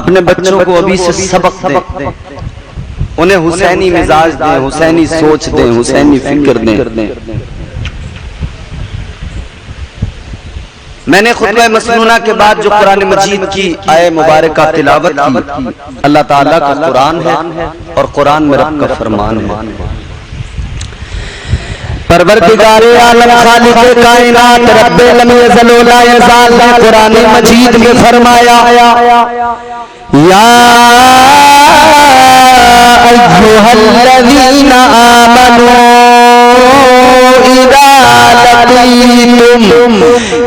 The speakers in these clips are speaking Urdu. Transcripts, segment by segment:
اپنے بچوں کو ابھی سے سبق دیں، انہیں حسینی مزاج دیں، حسینی سوچ دیں، حسینی فکر دیں۔ میں نے خطبہ مسنونہ کے بعد جو قرآن مجید کی آیہ مبارکہ تلاوت کی، اللہ تعالیٰ کا قرآن ہے اور قرآن میں رب کا فرمان ہے۔ پروردگار عالم خالق کائنات رب لم یزل لا یزال نے قرآن مجید میں فرمایا یا ایھا الذین آمنوا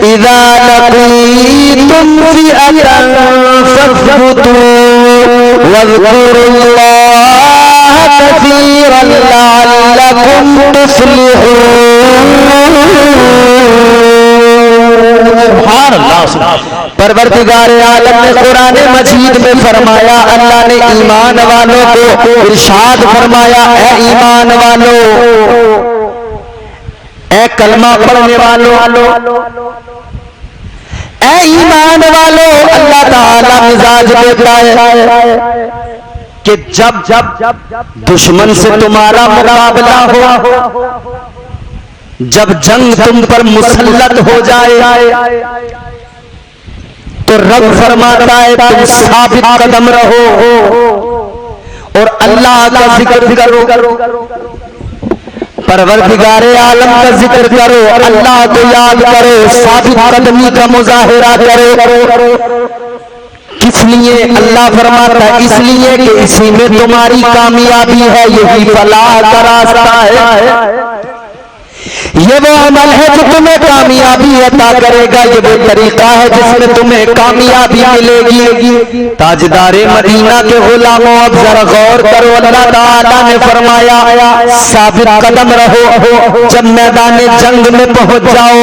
اذا لقیتم فئة فاثبتوا واذکروا اللہ کثیرا لعلکم تفلحون۔ سبحان اللہ۔ پروردگار عالم نے قرآن مجید میں فرمایا، اللہ نے ایمان والوں کو ارشاد فرمایا، اے ایمان والوں، اے کلمہ پڑھنے والوں، اے ایمان والوں، اللہ تعالیٰ مزاج دیتا ہے کہ جب دشمن سے تمہارا مقابلہ ہو، جب جنگ تم پر مسلط ہو جائے تو رب فرماتا ہے تم ثابت قدم رہو اور اللہ کا ذکر کرو، پروردگار عالم کا ذکر کرو، اللہ کو یاد کرو، ثابت قدمی کا مظاہرہ کرو۔ کس لیے اللہ فرماتا ہے؟ اس لیے کہ اسی میں تمہاری کامیابی ہے، یہی فلاح کا راستہ ہے، یہ وہ عمل ہے جو تمہیں کامیابی عطا کرے گا، یہ وہ طریقہ ہے جس میں تمہیں کامیابی ملے گی۔ تاجدار مدینہ کے غلاموں اب ذرا غور کرو، اللہ تعالیٰ نے فرمایا ثابت قدم رہو، جب میدان جنگ میں پہنچ جاؤ،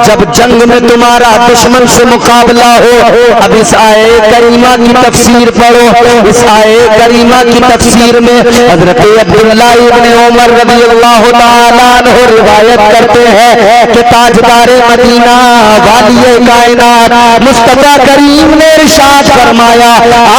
جب جنگ میں تمہارا دشمن سے مقابلہ ہو۔ اب اس آیے کریمہ کی تفسیر پڑھو، اس آیے کریمہ کی تفسیر میں حضرت عبداللہ ابن عمر رضی اللہ تعالیٰ عنہ روایت کرتے ہیں کہ تاجدار مدینہ والی کائنات مصطفیٰ کریم نے ارشاد فرمایا،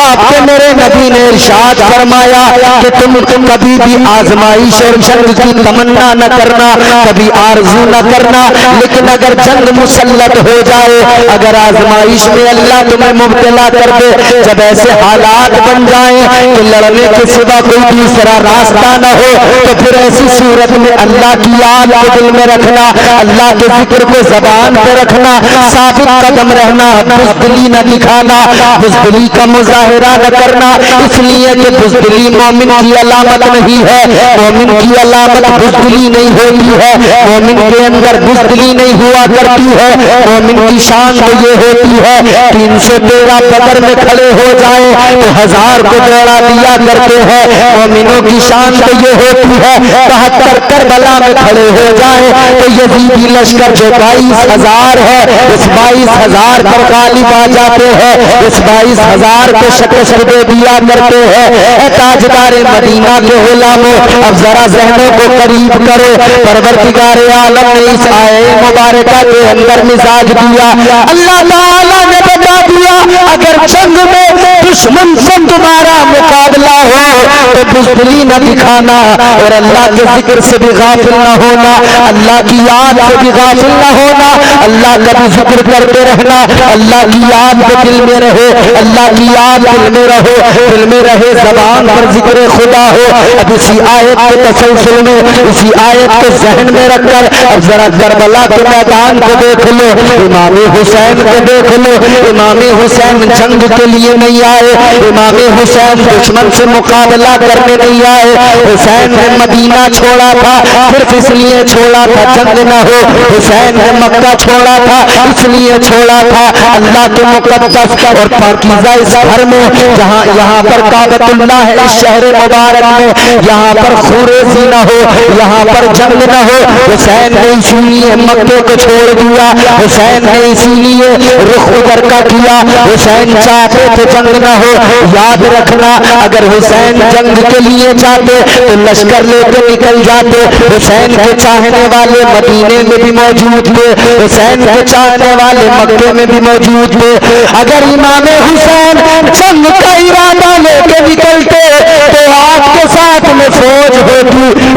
آپ کے میرے نبی نے ارشاد فرمایا کہ تم کبھی بھی آزمائش اور جنگ کی تمنا نہ کرنا، کبھی آرزو نہ کرنا، لیکن اگر جنگ مسلط ہو جائے، اگر آزمائش میں اللہ تمہیں مبتلا کر دے، جب ایسے حالات بن جائیں کہ لڑنے کے سوا کوئی دوسرا راستہ نہ ہو، تو پھر ایسی صورت میں اللہ کی یاد کو دل میں رکھنا، اللہ کے ذکر کو زبان پہ رکھنا، ثابت قدم رہنا، بزدلی نہ دکھانا، بزدلی کا مظاہرہ نہ کرنا، اس لیے کہ بزدلی مومن کی علامت نہیں ہے، مومن کی علامت بزدلی نہیں ہوتی ہے، مومن کے اندر بزدلی نہیں ہوا کرتی ہے، مومن کی شان تو یہ ہوتی ہے 313 بدر میں کھڑے ہو جائیں تو 1000 کو دوڑا دیا کرتے ہیں، مومنوں کی شان تو یہ ہوتی ہے 72 کربلا میں کھڑے ہو جائیں تو یزیدی لشکر جو 22,000 ہے اس 22,000 پر غالب آ جاتے ہیں، اس 22,000 کو شکست دے دیا کرتے ہیں۔ اے تاجدار مدینہ کے غلاموں، اب ذرا ذہنوں کو قریب کرو، پروردگار عالم نے اس آیے مبارکہ کے اندر مزاج دیا، اللہ تعالیٰ نے بتا دیا اگر جنگ میں دشمن سے تمہارا مقابلہ ہو تو بزدلی نہ دکھانا اور اللہ کے ذکر سے بھی غافل نہ ہونا، اللہ کی یاد سے بھی غافل نہ ہونا، اللہ کا بھی ذکر کرتے رہنا، اللہ کی یاد کو دل میں رہے، اللہ کی یاد دل میں رہو، دل میں رہے، زبان پر ذکر خدا ہو۔ اب اسی آیت کے تسلسل میں، اسی آیت کو ذہن میں رکھ کر اب ذرا کربلا کے میدان کو دیکھ لو، امام حسین کو دیکھ لو۔ امام حسین جنگ کے لیے نہیں آئے، امام حسین دشمن سے مقابلہ کرنے نہیں آئے، حسین نے مدینہ چھوڑا تھا صرف اس لیے چھوڑا تھا جنگ نہ ہو، حسین نے مکہ چھوڑا تھا اس لیے چھوڑا تھا اللہ کے مقدس اور پاکیزہ اس گھر میں جہاں یہاں پر کعبۃ اللہ ہے، اس شہر مبارک میں یہاں پر خوریزی نہ ہو، یہاں پر جنگ نہ ہو، حسین نے اسی لیے مکے کو چھوڑ دیا، حسین نے اسی لیے رخ ادھر کا کیا، حسین چاہتے تھے جنگ نہ ہو۔ یاد رکھنا اگر حسین جنگ کے لیے جاتے تو لشکر لے کے نکل جاتے، حسین کے چاہنے والے مدینے میں بھی موجود تھے، حسین کے چاہنے والے مکے میں بھی موجود تھے۔ اگر امام حسین جنگ کا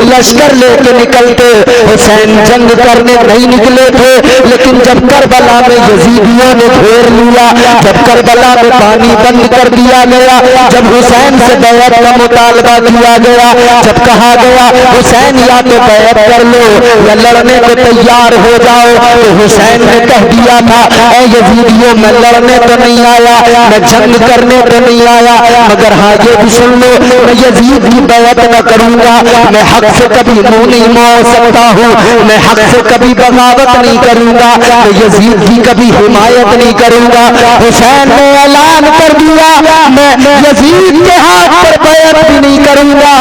لشکر لے کے نکلتے. حسین جنگ کرنے نہیں نکلے تھے, لیکن جب کربلا میں یزیدیوں نے گھیر لیا, جب کربلا میں پانی بند کر دیا گیا, جب حسین سے بیعت کا مطالبہ کیا گیا, جب کہا گیا حسین یا تو بیعت کر لو یا لڑنے کو تیار ہو جاؤ, تو حسین نے کہہ دیا تھا اے یزیدیوں میں لڑنے تو نہیں آیا, میں جنگ کرنے تو نہیں آیا, مگر ہاں یہ بھی سن لو میں یزید کی بیعت نہ کروں گا, میں حق سے کبھی منہ نہیں موڑ سکتا ہوں, میں حق سے کبھی بغاوت نہیں کروں گا, میں یزید کی کبھی حمایت نہیں کروں گا. حسین نے اعلان کر دیا میں یزید کے ہاتھ پر بیعت بھی نہیں کروں گا,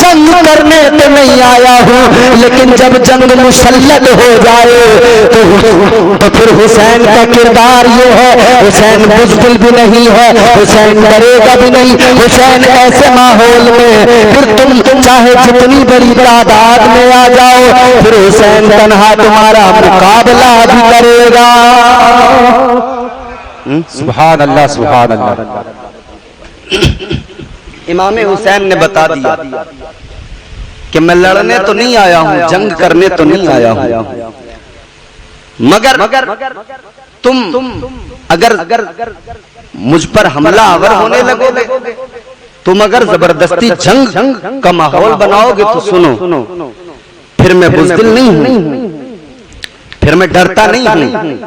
جنگ کرنے تو نہیں آیا ہوں, لیکن جب جنگ مسلط ہو جائے تو پھر حسین کا کردار یہ ہے, حسین بزدل بھی نہیں ہے, حسین ڈرے گا بھی نہیں. حسین ایسے ماحول میں پھر تم چاہے جتنی بڑی تعداد میں آ جاؤ, پھر حسین تنہا تمہارا مقابلہ بھی کرے گا. سبحان اللہ سبحان اللہ. امام حسین نے بتا دیا کہ میں لڑنے تو نہیں آیا ہوں, جنگ کرنے تو نہیں آیا ہوں, مگر تم اگر مجھ پر حملہ آور ہونے لگو گے, تم اگر زبردستی جنگ کا ماحول بناؤ گے تو سنو, پھر میں بزدل نہیں ہوں, پھر میں ڈرتا نہیں ہوں.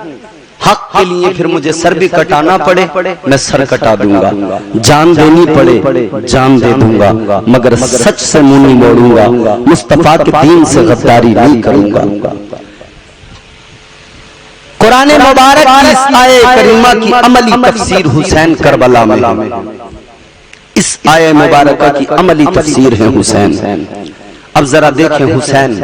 حق کے لیے پھر مجھے سر بھی کٹانا پڑے میں سر کٹا دوں گا, جان دینی پڑے جان دے دوں گا, مگر سچ سے منہ نہیں موڑوں گا, مصطفیٰ کے دین سے غداری نہیں کروں گا. قرآن مبارک کی اس آیے کریمہ کی عملی تفسیر حسین کربلا میں, اس آیے مبارکہ کی عملی تفسیر ہے حسین. اب ذرا دیکھیں, حسین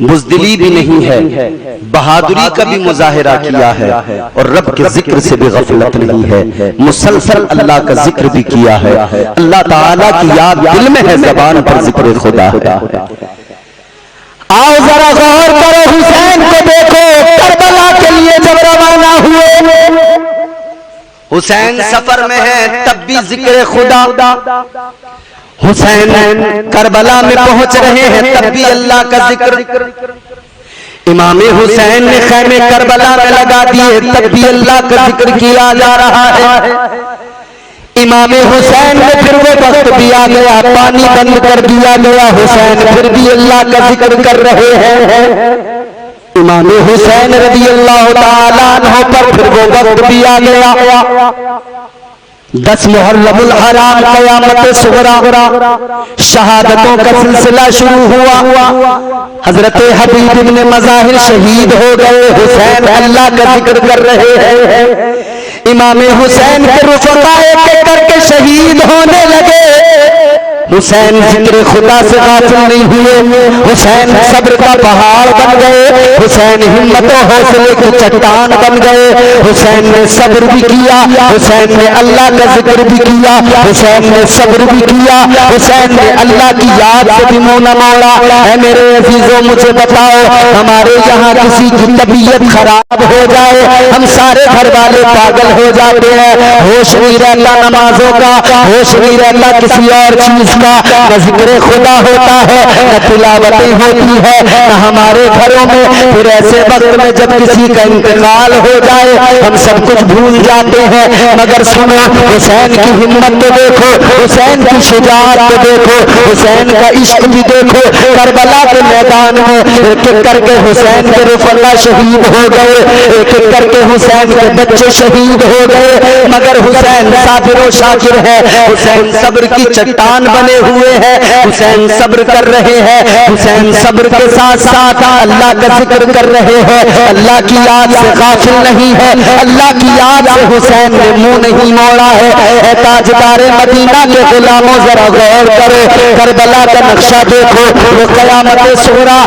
بزدلی بھی نہیں ہے, بہادری کا بھی مظاہرہ کیا ہے, اور رب کے ذکر سے بھی غفلت نہیں ہے, مسلسل اللہ کا ذکر بھی کیا ہے. اللہ تعالیٰ کی یاد دل میں ہے, زبان پر ذکر خدا ہے. آؤ ذرا غور کرو, حسین کو دیکھو کربلا کے لیے جب روانہ ہوئے, حسین سفر میں ہے تب بھی ذکر خدا. حسین کربلا میں پہنچ رہے ہیں تب بھی اللہ کا ذکر. امام حسین نے خیمے کربلا میں لگا دیے تب بھی اللہ کا ذکر کیا جا رہا ہے. امام حسین نے پھر وہ وقت بھی آ گیا, پانی بند کر دیا گیا, حسین پھر بھی اللہ کا ذکر کر رہے ہیں. امام حسین رضی اللہ تعالیٰ عنہ پر پھر وہ وقت بھی آ گیا. 10 محرم الحرام قیامت صغریٰ شہادتوں کا سلسلہ شروع ہوا. حضرت حبیب ابن مظاہر شہید ہو گئے, حسین اللہ کا ذکر کر رہے ہیں. امام حسین کے رفقائے کر کے شہید ہونے لگے, حسین ذکر خدا سے غافل نہیں ہوئے, حسین صبر کا پہاڑ بن گئے, حسین ہمت و حوصلے کی چٹان بن گئے. حسین نے صبر بھی کیا, حسین نے اللہ کا ذکر بھی کیا, حسین نے صبر بھی کیا, حسین نے اللہ کی یاد سے بھی منہ نہ موڑا. اے میرے عزیزوں مجھے بتاؤ, ہمارے یہاں کسی کی طبیعت خراب ہو جائے, ہم سارے گھر والے پاگل ہو جاتے ہیں, ہوش نہیں رہتا نمازوں کا, ہوش نہیں رہتا کسی اور چیز کا, نہ ذکر خدا ہوتا ہے, نہ تلاوتیں ہوتی ہے, نہ ہمارے گھروں میں. پھر ایسے وقت میں جب کسی کا انتقال ہو جائے ہم سب کچھ بھول جاتے ہیں. مگر سنو, حسین کی ہمت تو دیکھو, حسین کی شجاعت تو دیکھو, حسین کا عشق بھی دیکھو. کربلا کے میدان میں ایک ایک کر کے حسین کے رفقا شہید ہو گئے, ایک ایک کر کے حسین کے بچے شہید ہو گئے, مگر حسین صابر و شاکر ہے, حسین صبر کی چٹان بنے ہوئے ہیں, حسین صبر کر رہے ہیں, حسین صبر کے ساتھ ساتھ اللہ کا ذکر کر رہے ہیں, اللہ کی یاد سے غافل نہیں ہے, اللہ کی یاد سے حسین نے منہ نہیں موڑا ہے. اے تاجدار مدینہ کے غلاموں ذرا غور کرو, کربلا کا نقشہ دیکھو, وہ قیامت صغریٰ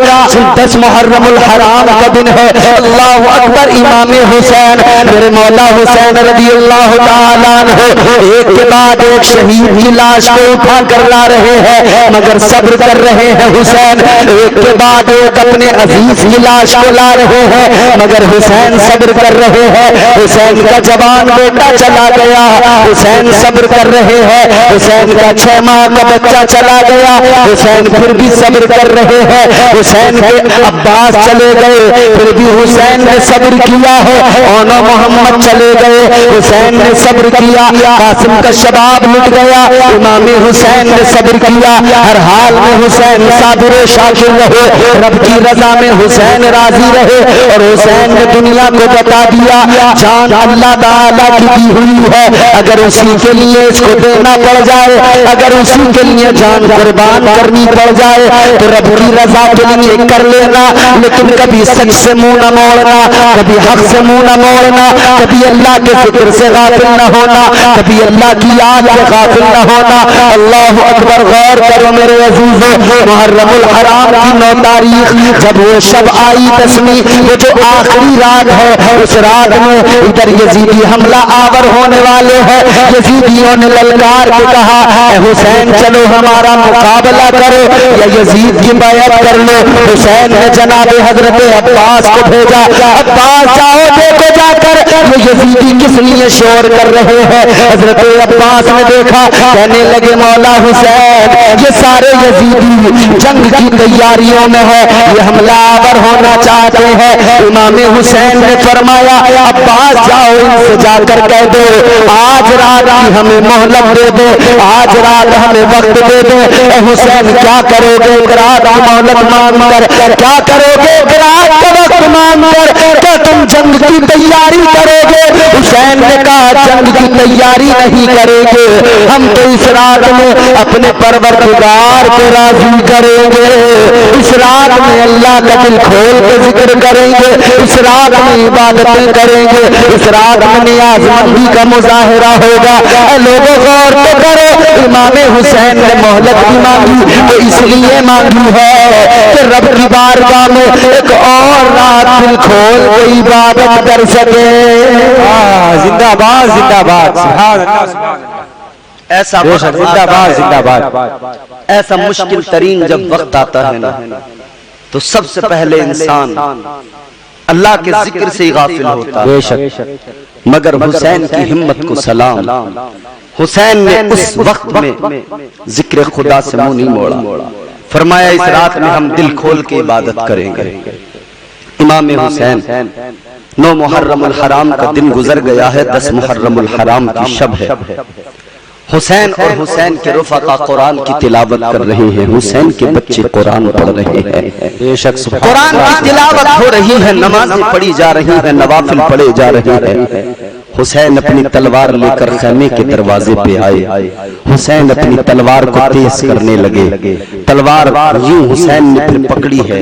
10 محرم الحرام کا دن ہے. اللہ اکبر. امام حسین میرے مولا حسین رضی اللہ تعالیٰ عنہ ایک کے بعد ایک شہید کی لاش کو اٹھا کر لا رہے ہیں, مگر صبر کر رہے ہیں. حسین ایک کے بعد ایک اپنے عزیز کی لاش کو لا رہے ہیں, مگر حسین صبر کر رہے ہیں. حسین کا جوان بیٹا چلا گیا, حسین صبر صبر کر رہے ہیں. حسین کا 6 ماہ کا بچہ چلا گیا, حسین پھر بھی صبر کر رہے ہیں. حسین کے عباس چلے گئے, پھر بھی حسین نے صبر کیا ہے. اونا محمد چلے گئے, حسین نے صبر کیا. قاسم کا شباب لٹ گیا, امام حسین نے صبر کیا. ہر حال میں حسین صابر و شاکر رہے, رب کی رضا میں حسین راضی رہے. اور حسین نے دنیا کو بتا دیا جان اللہ تعالیٰ کی دی ہوئی ہے, اگر اسی کے لیے اس کو دینا پڑ جائے, اگر اسی کے لیے جان قربان کرنی پڑ جائے تو رب کی رضا کے لیے کر لینا. لیکن کبھی سچ سے منہ نہ موڑنا, کبھی حق سے منہ نہ موڑنا, کبھی اللہ کے فکر سے غافل نہ ہونا, کبھی اللہ کی یاد سے غافل نہ ہونا. اللہ اکبر. غور کرو میرے عزیزو, محرم الحرام کی 9 تاریخ جب وہ شب آئی 10ویں, وہ جو آخری رات ہے, اس رات میں ادھر یزیدی حملہ آور ہونے والے ہیں. یزیدیوں نے للکار کے کہا اے حسین چلو ہمارا مقابلہ کرو یا یزید کی بیعت کر لو. حسین نے جناب حضرت عباس کو بھیجا, عباس جاؤ دیکھو جا کر وہ یزیدی کس لیے شور کر رہے ہیں. حضرت عباس نے دیکھا, کہنے لگے مولا حسین یہ سارے یزیدی جنگ کی تیاریوں میں ہے, یہ حملہ آور ہونا چاہتے ہیں. امام حسین نے فرمایا عباس جاؤ ان سے جا کر کہہ دو آج رات کی ہمیں مہلت دے دو, آج رات ہمیں وقت دے دو. اے حسین کیا کرو گے رات کی مہلت مانگ کر, کیا کرو گے رات کا وقت مانگ کر, کیا تم جنگ کی تیاری کرو گے؟ حسین نے کہا جنگ کی تیاری نہیں کریں گے, ہم تو اس رات میں اپنے پروردگار کو راضی کریں گے, اس رات میں اللہ کا دل کھول کے ذکر کریں گے, اس رات میں عبادتیں کریں گے, اس رات میں نیاز مندی کا مظاہرہ ہوگا. اے لوگوں غور تو کرو, امام حسین نے مہلت بھی مانگی تو اس لیے مانگی ہے کہ رب کی بارگاہ میں ایک اور رات دل کھول کے عبادت کر سکے. زندہ باد زندہ باد, سبحان اللہ سبحان اللہ. ایسا زندہ باد زندہ باد. ایسا مشکل ترین جب وقت آتا ہے نا تو سب سے پہلے انسان اللہ کے ذکر سے ہی غافل ہوتا ہے. بے شک. مگر حسین کی ہمت کو سلام, حسین نے اس وقت میں ذکر خدا سے منہ نہیں موڑا. فرمایا اس رات میں ہم دل کھول کے عبادت کریں گے. امام حسین 9 محرم الحرام کا دن گزر گیا ہے, 10 محرم الحرام کی شب ہے. حسین اور حسین کے رفقا قرآن کی تلاوت کر رہے ہیں, حسین کے بچے قرآن پڑھ رہے ہیں. بے شک سبحان قرآن کی تلاوت ہو رہی ہے, نمازیں پڑھی جا رہی ہیں, نوافل پڑھے جا رہے ہیں. حسین اپنی تلوار لے کر خیمے کے دروازے پہ آئے. حسین اپنی تلوار کو تیز کرنے لگے. تلوار یوں حسین نے پھر پکڑی ہے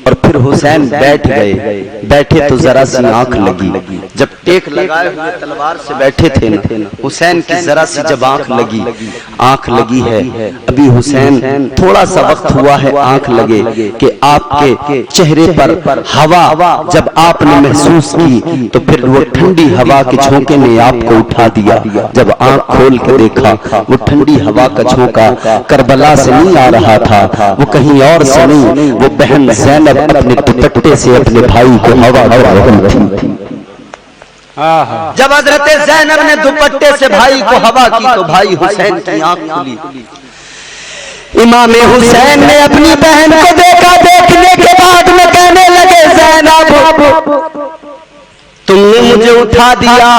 اور پھر حسین بیٹھ گئے. بیٹھے تو ذرا سی آنکھ لگی. جب ٹیک لگائے ہوئے تلوار سے بیٹھے تھے نا, حسین کی ذرا سی جب آنکھ لگی ہے, ابھی حسین تھوڑا سا وقت ہوا ہے آنکھ لگے کہ آپ کے چہرے پر ہوا جب آپ نے محسوس کی تو پھر وہ ٹھنڈی ہوا کے جھونکے نے آپ کو اٹھا دیا. جب آنکھ کھول کے دیکھا وہ ٹھنڈی ہوا کا جھونکا کربلا سے نہیں آ رہا تھا, وہ کہیں اور سے نہیں, وہ بہن زینب اپنے دوپٹے سے اپنے بھائی کو ہوا دے رہی تھی. جب حضرت زینب نے دوپٹے سے بھائی کو ہوا کی تو بھائی حسین کی آنکھ کھلی. امام حسین نے اپنی بہن کو دیکھا, دیکھنے کے بعد میں کہنے لگے زینب تم نے مجھے اٹھا دیا,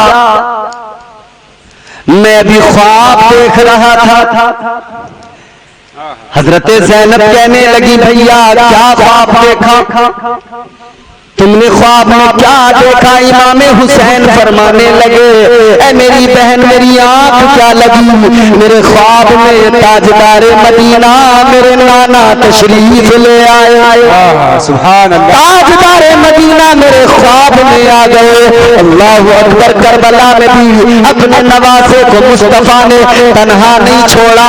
میں بھی خواب دیکھ رہا تھا. حضرت زینب کہنے لگی بھیا کیا خواب دیکھا, تم نے خواب میں کیا دیکھا؟ امام حسین فرمانے لگے اے میری بہن میری آنکھ کیا لگی, میرے خواب میں تاجدار مدینہ میرے نانا تشریف لے آئے. سبحان اللہ. تاجدار مدینہ میرے خواب میں آ گئے. اللہ اکبر. کربلا میں بھی اپنے نواسے کو مصطفیٰ نے تنہا نہیں چھوڑا.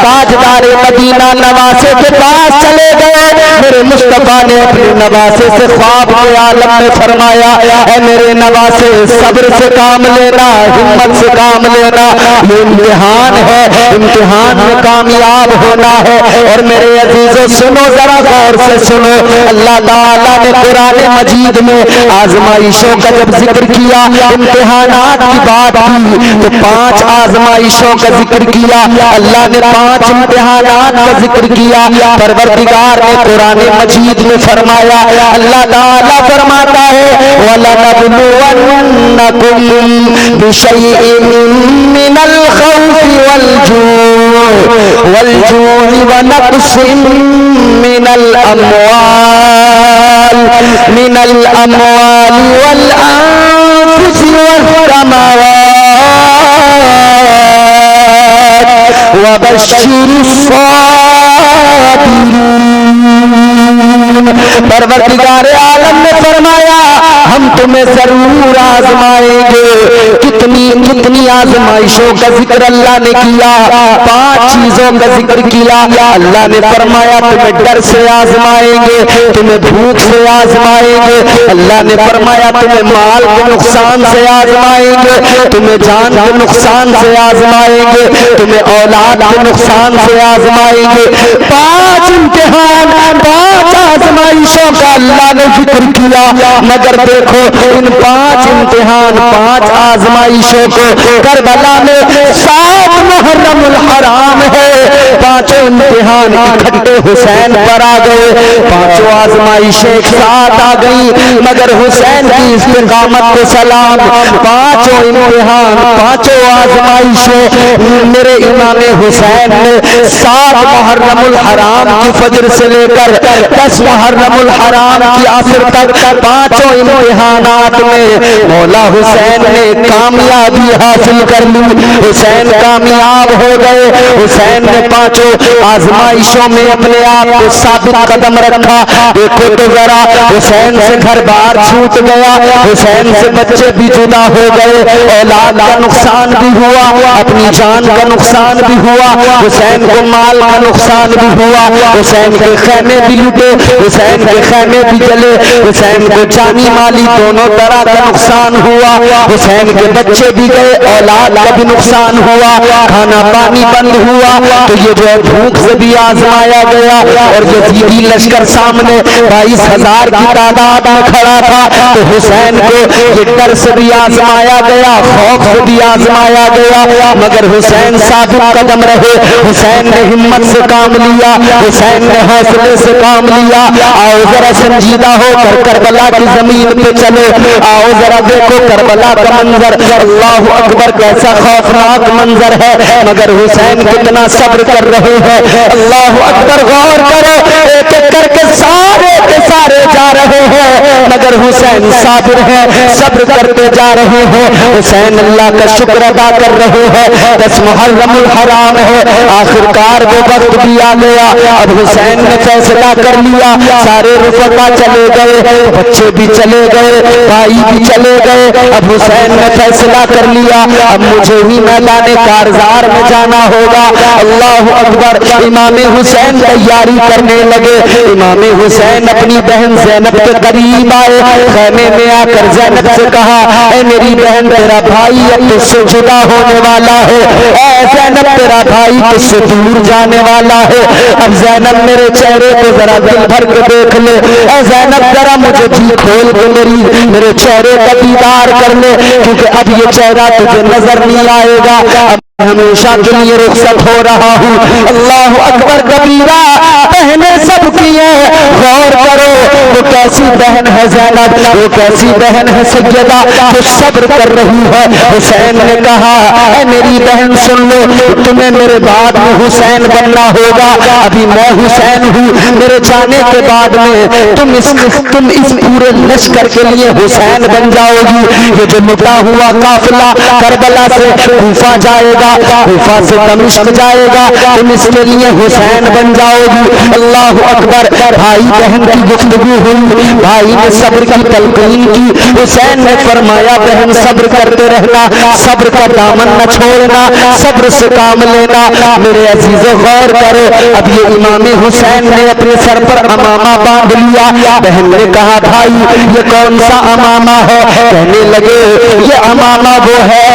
تاجدار مدینہ نواسے کے پاس چلے گئے. میرے مصطفیٰ نے اپنے نواسے سے خواب عالم نے فرمایا اے میرے نواسے صبر سے کام لینا، ہمت سے کام لینا، یہ امتحان ہے، امتحان میں کامیاب ہونا ہے۔ اور میرے عزیزوں سنو ذرا غور سے سنو، اللہ تعالیٰ نے قرآن مجید میں آزمائشوں کا جب ذکر کیا، امتحانات کی بات کی تو 5 آزمائشوں کا ذکر کیا، اللہ نے 5 امتحانات کا ذکر کیا۔ پروردگار نے قرآن مجید میں فرمایا، اللہ تعالیٰ فرماتا ہے وَلَنَبْلُوَنَّكُمْ بِشَيْءٍ مِّنَ الْخَوْفِ وَالْجُوعِ وَنَقْصٍ مِّنَ الْأَمْوَالِ وَالْأَنفُسِ وَالثَّمَرَاتِ وَبَشِّرِ الصَّابِرِينَ۔ پروردگار عالم نے فرمایا ہم تمہیں ضرور آزمائیں گے۔ کتنی آزمائشوں کا ذکر اللہ نے کیا، 5 چیزوں کا ذکر کیا۔ اللہ نے فرمایا تمہیں ڈر سے آزمائیں گے، تمہیں بھوک سے آزمائیں گے، اللہ نے فرمایا تمہیں مال کے نقصان سے آزمائیں گے، تمہیں جان کے نقصان سے آزمائیں گے، تمہیں اولاد کے نقصان سے آزمائیں گے۔ 5 امتحان، 5 آزمائشوں کا اللہ نے ذکر کیا، مگر دیکھو ان 5 امتحان، 5 آزمائشوں کو کربلا میں 7 محرم الحرام ہے، 5 امتحان اکٹھے حسین پر آ گئے، 5 آزمائشیں ایک ساتھ آ گئی، مگر حسین کی استقامت کو سلام۔ 5 امتحان، 5 آزمائشیں میرے امام حسین نے 7 محرم الحرام کی فجر سے لے کر 10 محرم الحرام کی عصر تک 5 امتحانات میں مولا حسین نے کامیابی حاصل کر لی، حسین کامیاب ہو گئے۔ حسین نے 5 آزمائشوں میں اپنے آپ کو ثابت قدم رکھا۔ دیکھو تو ذرا حسین سے گھر بار چھوٹ گیا، حسین سے بچے بھی جدا ہو گئے، اولاد کا نقصان بھی ہوا، اپنی جان کا نقصان بھی ہوا، حسین کو مال کا نقصان بھی ہوا، حسین کے خیمے بھی لوٹے، حسین کے خیمے بھی جلے، حسین کو جانی مالی دونوں طرح کا نقصان ہوا، حسین کے بچے بھی گئے، اولاد کا بھی نقصان ہوا، کھانا پانی بند ہوا۔ تو یہ جو بھوک سے بھی آزمایا گیا، اور یزیدی لشکر سامنے 22,000 کی تعداد میں کھڑا تھا، تو حسین کو یہ ڈر سے بھی آزمایا گیا، خوف سے بھی آزمایا گیا، مگر حسین ثابت قدم رہے، حسین نے ہمت سے کام لیا، حسین نے حوصلے سے کام لیا۔ آؤ ذرا سنجیدہ ہو کر کربلا کی زمین پہ چلے، آؤ ذرا دیکھو کربلا کا منظر، اللہ اکبر کیسا خوفناک منظر ہے، مگر حسین کتنا صبر کر رہے ہیں، اللہ اکبر غور کرو، ایک ایک کر کے سارے کے سارے جا رہے ہیں، مگر حسین صابر ہے، صبر کرتے جا رہے ہیں۔ حسین اللہ کا شکر ادا کر رہے ہیں، 10 محرم الحرام ہے، آخرکار وہ وقت بھی آ گیا، اب حسین نے فیصلہ کر لیا، سارے رفقا چلے گئے، بچے بھی چلے گئے، بھائی بھی چلے گئے، اب حسین نے فیصلہ کر لیا اب مجھے ہی میدان کارزار میں جانا ہوگا۔ اللہ اکبر، امام حسین تیاری کرنے لگے، امام حسین اپنی بہن زینب کے قریب آئے، خیمے میں آ کر زینب سے کہا اے میری بہن تیرا بھائی اب تجھ سے جدا ہونے والا ہے، اے زینب تیرا بھائی تجھ سے دور جانے والا ہے، اب زینب میرے چہرے کو ذرا دل بھر کے دیکھ لے، اے زینب ذرا مجھے جی کھول کے میرے چہرے کا دیدار کر لے، کیونکہ اب یہ چہرہ تجھے نظر نہیں آئے گا، ہمیشہ کے لیے رخصت ہو رہا ہوں۔ اللہ اکبر کبیرہ، بہنیں سب کی ہیں، غور کرو وہ کیسی بہن ہے زینب، وہ کیسی بہن ہے سیدہ جو صبر کر رہی ہے۔ حسین نے کہا اے میری بہن سن لو، تمہیں میرے بعد میں حسین بننا ہوگا، ابھی میں حسین ہوں، میرے جانے کے بعد میں تم اس پورے لشکر کے لیے حسین بن جاؤ گی۔ یہ جو لٹا ہوا قافلہ کربلا سے کوفہ جائے گا، کوفہ سے دمشق جائے گا، تم اس کے لیے حسین بن جاؤ گی۔ اللہ اکبر۔ بھائی بہن کی گفتگو ہوئی، بھائی نے صبر کی تلقین کی۔ حسین نے فرمایا بہن صبر کرتے رہنا، صبر کا دامن نہ چھوڑنا، صبر سے کام لینا۔ میرے عزیزو غور کرو، اب یہ امام حسین نے اپنے سر پر امامہ باندھ لیا۔ بہن نے کہا بھائی یہ کون سا امامہ ہے؟ کہنے لگے یہ امامہ وہ ہے،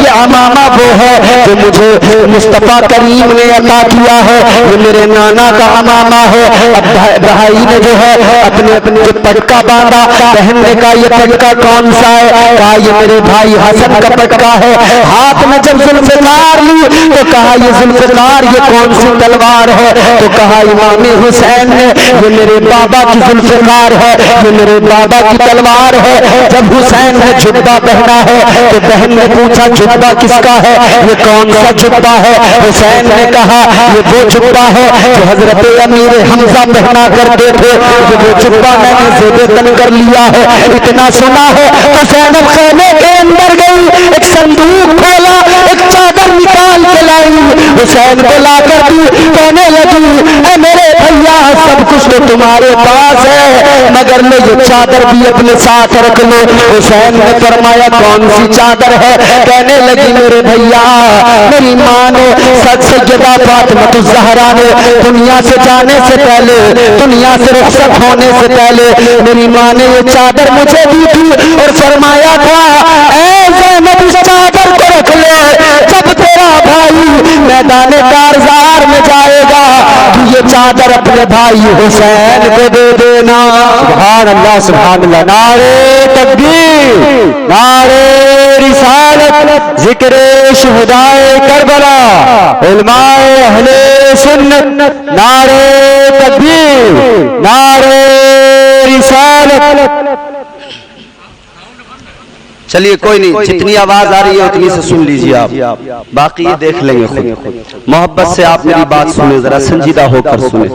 یہ امامہ وہ ہے جو مجھے مصطفیٰ کریم نے عطا کیا ہے، یہ میرے نانا کا امامہ ہے۔ اب بھائی نے جو ہے اپنے جو پٹکا باندھا، بہن نے کہا یہ پٹکا کون سا ہے؟ کہا یہ میرے بھائی حسن کا پٹکا ہے۔ ہاتھ میں جب ذوالفقار لی تو کہا یہ ذوالفقار یہ کون سی تلوار ہے؟ تو کہا امام حسین نے یہ میرے بابا کی ذوالفقار ہے، یہ میرے بابا کی تلوار ہے۔ جب حسین نے جبہ پہنا ہے تو بہن نے پوچھا جبہ کس کا ہے؟ یہ کون سا جبہ ہے؟ حسین نے کہا یہ وہ جبہ ہے جو حضرت امیر حمزہ پہنا کرتے تھے، یہ وہ جبہ میں نے زیب تن کر لیا ہے۔ اتنا سنا ہے تو زینب خیمے کے اندر گئی، ایک صندوق کھولا، ایک چادر نکال کے لائی، حسین کو لا کر دی، کہنے لگی اے میرے بھیا سب کچھ تو تمہارے پاس ہے مگر میں یہ چادر بھی اپنے ساتھ رکھ لو۔ حسین نے فرمایا کون سی چادر ہے؟ کہنے لگی میرے بھیا میری ماں نے سیدہ فاطمہ الزہرا نے دنیا سے جانے سے پہلے، دنیا سے رخصت ہونے سے پہلے میری ماں نے یہ چادر مجھے دی تھی اور فرمایا تھا اے زینب اس چادر کو رکھ لے، جب تیرا بھائی میدان کارزار میں جائے گا تو یہ چادر اپنے بھائی حسین کو دے دینا۔ سبحان اللہ سبحان اللہ۔ نعرہ تکبیر، نعرہ رسالت، ذکر شہدائے کربلا، علماء اہل سنت، نعرہ تکبیر، نعرہ رسالت۔ چلیے کوئی نہیں، جتنی آواز آ رہی ہے اتنی سے سن لیجیے آپ، باقی یہ دیکھ لیں گے خود۔ محبت سے آپ میری بات سنیں، ذرا سنجیدہ ہو کر سنیں۔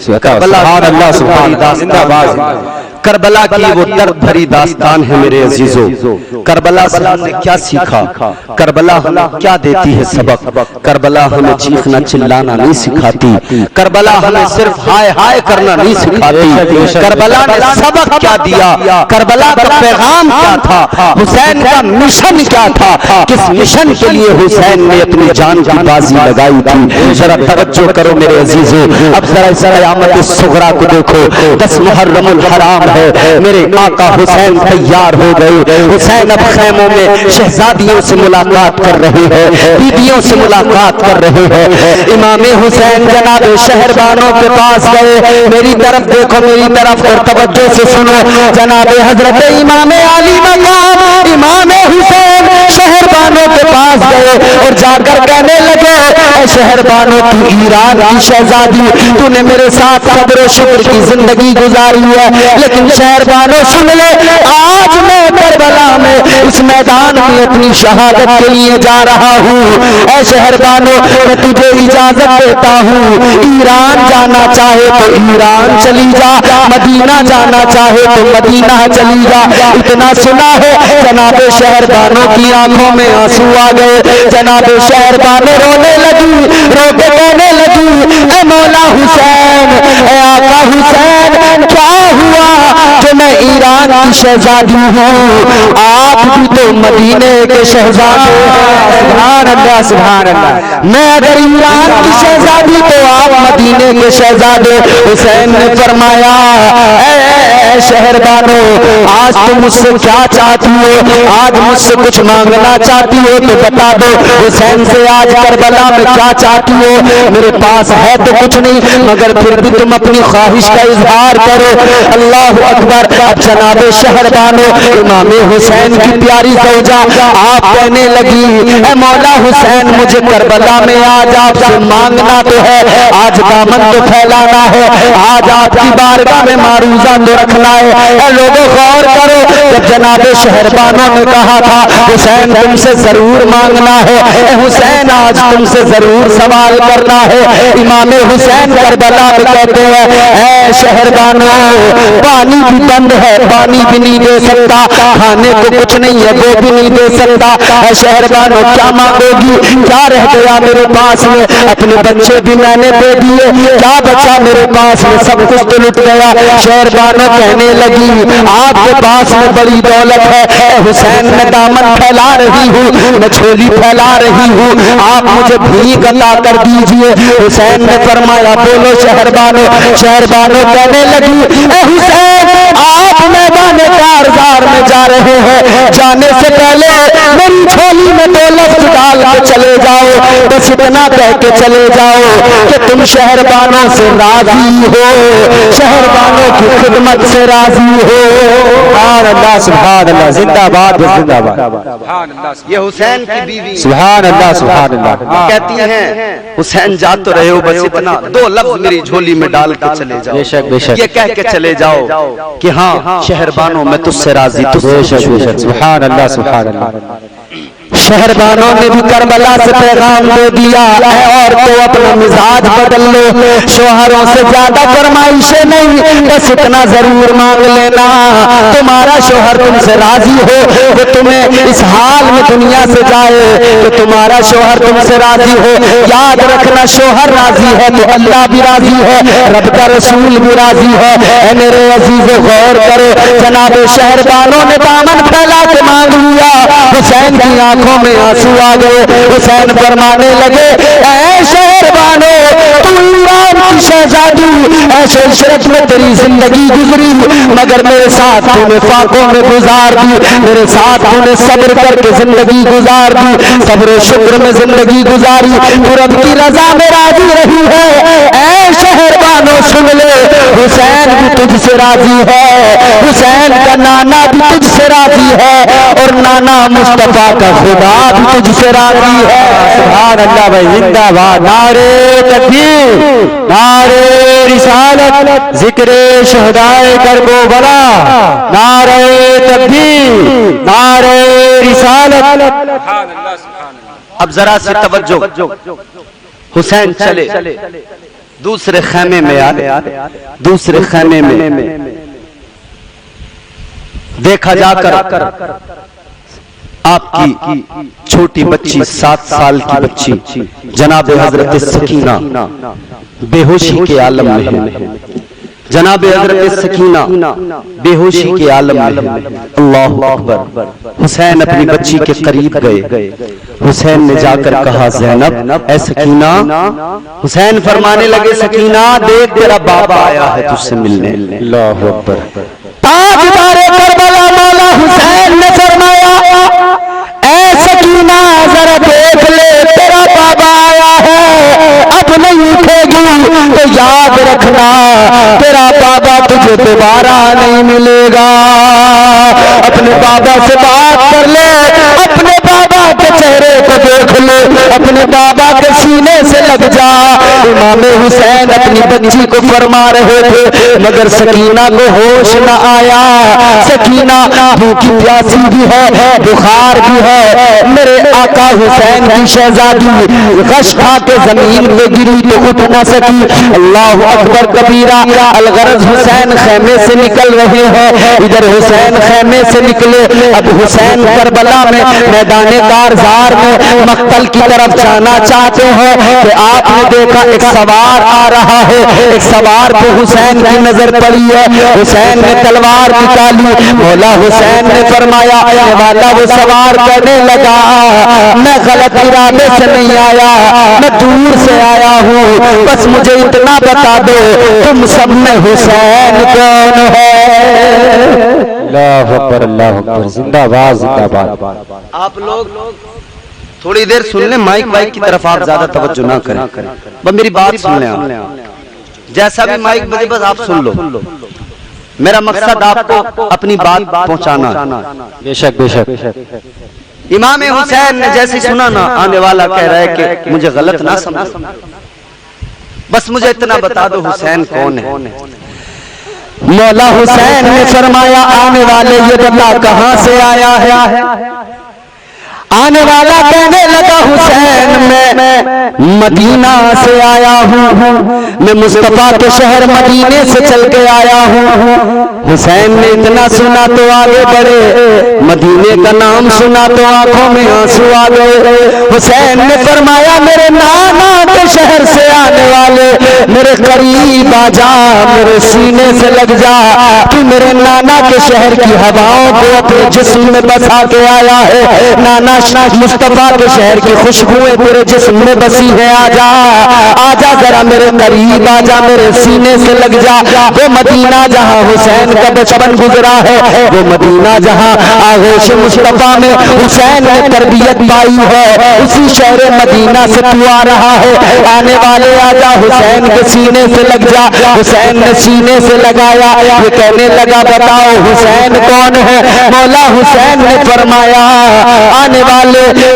سبحان اللہ سبحان اللہ، زندہ باد۔ کربلا کی وہ درد بھری داستان ہے میرے عزیزو۔ کربلا سے ہم نے کیا سیکھا؟ کربلا ہمیں کیا دیتی ہے سبق؟ کربلا ہمیں چیخنا چلانا نہیں سکھاتی، کربلا ہمیں صرف ہائے ہائے کرنا نہیں سکھاتی۔ کربلا نے سبق کیا دیا؟ کربلا کا پیغام کیا تھا؟ حسین کا مشن کیا تھا؟ کس مشن کے لیے حسین نے اپنی جان کی بازی لگائی تھی؟ ذرا توجہ کرو میرے عزیزو، اب ذرا اس قیامت الصغریٰ کو دیکھو۔ 10 محرم الحرام ہے، میرے آقا حسین تیار ہو گئے۔ حسین اب خیموں میں شہزادیوں سے ملاقات کر رہے ہیں، بیویوں سے ملاقات کر رہے ہیں۔ امام حسین جناب شہربانوں کے پاس گئے، میری طرف دیکھو میری طرف اور توجہ سے سنو۔ جناب حضرت امام علی مقام امام حسین شہربانوں کے پاس گئے اور جا کر کہنے لگے اے شہربانوں تو ایران کی شہزادی، تو نے میرے ساتھ صبر و شکر کی زندگی گزاری ہے، لیکن شہربانوں سن لے آج میں کربلا میں اس میدان میں اپنی شہادت کے لیے جا رہا ہوں۔ اے شہربانوں میں تجھے اجازت دیتا ہوں، ایران جانا چاہے تو ایران چلی جا، مدینہ جانا چاہے تو مدینہ چلی جا۔ اتنا سنا ہے جناب شہربانوں کی آنکھوں میں آنسو آ گئے، جناب شہربانوں رونے لگی، رو کے کہنے لگی اے مولا حسین، اے آقا حسین کیا ہوا جو میں ایران کی شہزادی ہوں، آپ بھی تو مدینے کے شہزادے ہیں۔ سبحان اللہ سبحان اللہ۔ میں اگر ایران کی شہزادی تو آپ مدینے کے شہزادے۔ حسین نے فرمایا اے شہربانو آج تم مجھ سے کیا چاہتی ہو؟ آج مجھ سے کچھ مانگنا چاہتی ہو تو بتا دو۔ حسین سے آج کربلا میں کیا چاہتی ہو؟ میرے پاس ہے تو کچھ نہیں مگر پھر بھی تم اپنی خواہش کا اظہار کرو۔ اللہ اکبر۔ اب جناب شہربانو امام حسین کی پیاری زوجہ آپ کہنے لگی اے مولا حسین مجھے کربلا میں آج آپ سے مانگنا تو ہے، آج دامن تو پھیلانا ہے، آج آپ کی بارگاہ میں معروضہ تو رکھنا ہے۔ اے لوگوں غور کرو، جب جناب شہربانوں نے کہا تھا حسین تم سے ضرور مانگنا ہے، اے حسین آج تم سے ضرور سوال کرنا ہے۔ امام حسین کربلا میں کہتے ہیں اے شہربانوں پانی بھی بند ہے، پانی بھی نہیں دے سکتا، کھانے کو کچھ نہیں ہے وہ بھی نہیں دے سکتا، اے شہربانوں کیا مانگو گی؟ کیا رہ گیا میرے پاس میں؟ اپنے بچے بھی میں نے دے دیے، کیا بچا میرے پاس میں؟ سب کچھ تو لٹ گیا۔ شہربانوں کہنے لگی آپ کے پاس میں بڑی دولت ہے، اے حسین میں دامن پھیلا رہی ہوں، میں جھولی پھیلا رہی ہوں، آپ مجھے بھیک عطا کر دیجئے۔ حسین نے فرمایا بولو شہربانوں۔ شہربانوں کہنے لگی اے حسین آپ میدان کارزار میں جا رہے ہیں، جانے سے پہلے میری جھولی میں دو لفظ ڈال کے چلے جاؤ، بس اتنا کہہ کے چلے جاؤ کہ تم شہربانوں سے راضی ہو، شہربانوں کی خدمت سے راضی ہو۔ سبحان اللہ سبحان اللہ، زندہ باد زندہ باد۔ یہ حسین کی بیوی سبحان اللہ سبحان اللہ کہتی ہیں حسین جا تو رہے ہو، بس اتنا دو لفظ میری جھولی میں ڈال کے چلے جاؤ، بے شک بے شک، یہ کہہ کے چلے جاؤ کہ ہاں شہربانوں میں تجھ سے راضی، تجھ بے سے شک بے شک، سبحان اللہ سبحان اللہ۔ شہربانوں نے بھی کربلا سے پیغام دے دیا اے عورتوں اپنا مزاج بدل لو، شوہروں سے زیادہ فرمائشیں نہیں، بس اتنا ضرور مانگ لینا تمہارا شوہر تم سے راضی ہو، وہ تمہیں اس حال میں دنیا سے جائے کہ تمہارا شوہر تم سے راضی ہو۔ یاد رکھنا شوہر راضی ہے تو اللہ بھی راضی ہے، رب کا رسول بھی راضی ہے۔ اے میرے عزیز غور کرو، جناب شہربانوں نے دامن پھیلا کے مانگ لیا، حسین کی آنکھوں میں آنسو آ گئے۔ حسین فرمانے لگے اے شہربانو تو ایران کی شہزادی، ایسے عشرت میں تیری زندگی گزری مگر میرے ساتھ تو نے فاقوں میں گزار دی، میرے ساتھ تو نے صبر کر کے زندگی گزار دی، صبر و شکر میں زندگی گزاری، تو رب کی رضا میں راضی رہی ہے۔ اے شہربانو سن لے حسین بھی تجھ سے راضی ہے، حسین کا نانا بھی تجھ سے راضی ہے، اور نانا مصطفیٰ کا خدا بھی تجھ سے راضی ہے۔ سبحان اللہ بھائی، زندہ باد، نعرے تکبیر، نعرے رسالت، ذکر شہدائے کربلا، نعرے تکبیر، نعرے رسالت۔ اب ذرا سے توجہ، حسین چلے دوسرے خیمے میں آئے، دوسرے خیمے میں دیکھا جا کر آپ کی چھوٹی بچی 7 سال کی بچی جناب حضرت سکینہ بے ہوشی کے عالم میں ہے، جناب حضرت سکینہ بے ہوشی کے عالم میں ہے۔ اللہ اکبر۔ حسین اپنی بچی کے قریب گئے، حسین نے جا کر کہا زینب اے سکینہ، حسین فرمانے لگے سکینہ دیکھ تیرا بابا آیا ہے تجھ سے ملنے۔ اللہ اکبر۔ تاجدار کربلا مولا حسین نے فرمایا اے سکینہ ذرا دیکھ لے تیرا بابا آیا ہے، اب نہیں اٹھے گی تو یاد رکھنا تیرا بابا تجھے دوبارہ نہیں ملے گا۔ اپنے بابا سے بات کر لے، اپنے بابا کے چہرے کو دیکھ لے، اپنے بابا کے سینے سے لگ جا۔ امام حسین اپنی بچی کو فرما رہے تھے مگر سکینہ کو ہوش نہ آیا۔ سکینہ بھوکی پیاسی بھی ہے، بخار بھی ہے، میرے آقا حسین کی شہزادی غش کھا کے زمین پہ گری تو اٹھ نہ سکی۔ اللہ اکبر کبیرہ۔ الغرض حسین خیمے سے نکل رہے ہیں، ادھر حسین خیمے سے نکلے، اب حسین کربلا میں میدان کارزار میں مقتل کی طرف جانا چاہتے ہیں کہ آپ نے دیکھا ایک سوار آ رہا ہے، ایک سوار پہ حسین کی نظر پڑی ہے، حسین نے تلوار نکالی، مولا حسین نے فرمایا والا وہ سوار کرنے لگا میں غلط ارادے سے نہیں آیا، میں دور سے آیا ہوں، بس مجھے اتنا بتا دو تم سب میں حسین کون ہے؟ اللہ اکبر اللہ اکبر، زندہ باد زندہ باد۔ آپ لوگ تھوڑی دیر سن لیں، مائک وائک کی طرف آپ زیادہ توجہ نہ کریں، بس میری بات سن لیں، آپ جیسا بھی مائک بجے بس آپ سن لو، میرا مقصد آپ کو اپنی بات پہنچانا۔ بے شک بے شک۔ امام حسین نے جیسے سنا نا، آنے والا کہہ رہا ہے کہ مجھے غلط نہ سمجھو، بس مجھے اتنا بتا دو حسین کون ہے؟ مولا حسین نے فرمایا آنے والے یہ بتا کہاں سے آیا ہے؟ آنے والا کہنے لگا حسین میں مدینہ سے آیا ہوں، میں مصطفیٰ کے شہر مدینے سے چل کے آیا ہوں۔ حسین نے اتنا سنا تو آگے بڑھے، مدینے کا نام سنا تو آنکھوں میں آنسو آ گئے۔ حسین نے فرمایا میرے نانا کے شہر سے آنے والے میرے قریب آ جا، میرے سینے سے لگ جا، تو میرے نانا کے شہر کی ہواؤں کو اپنے جسم میں بسا کے آیا ہے۔ نانا مصطفیٰ کے شہر کی خوشبوئیں تیرے جسم میں بسی ہے، آجا آجا ذرا میرے قریب آجا، میرے سینے سے لگ جا۔ وہ مدینہ جہاں حسین کا بچپن گزرا ہے، وہ مدینہ جہاں آغوش مصطفیٰ میں حسین نے تربیت پائی ہے، اسی شہر مدینہ سے تو آ رہا ہے۔ آنے والے آجا حسین کے سینے سے لگ جا۔ حسین نے سینے سے لگایا، یہ کہنے لگا بتاؤ حسین کون ہے؟ مولا حسین نے فرمایا آنے والے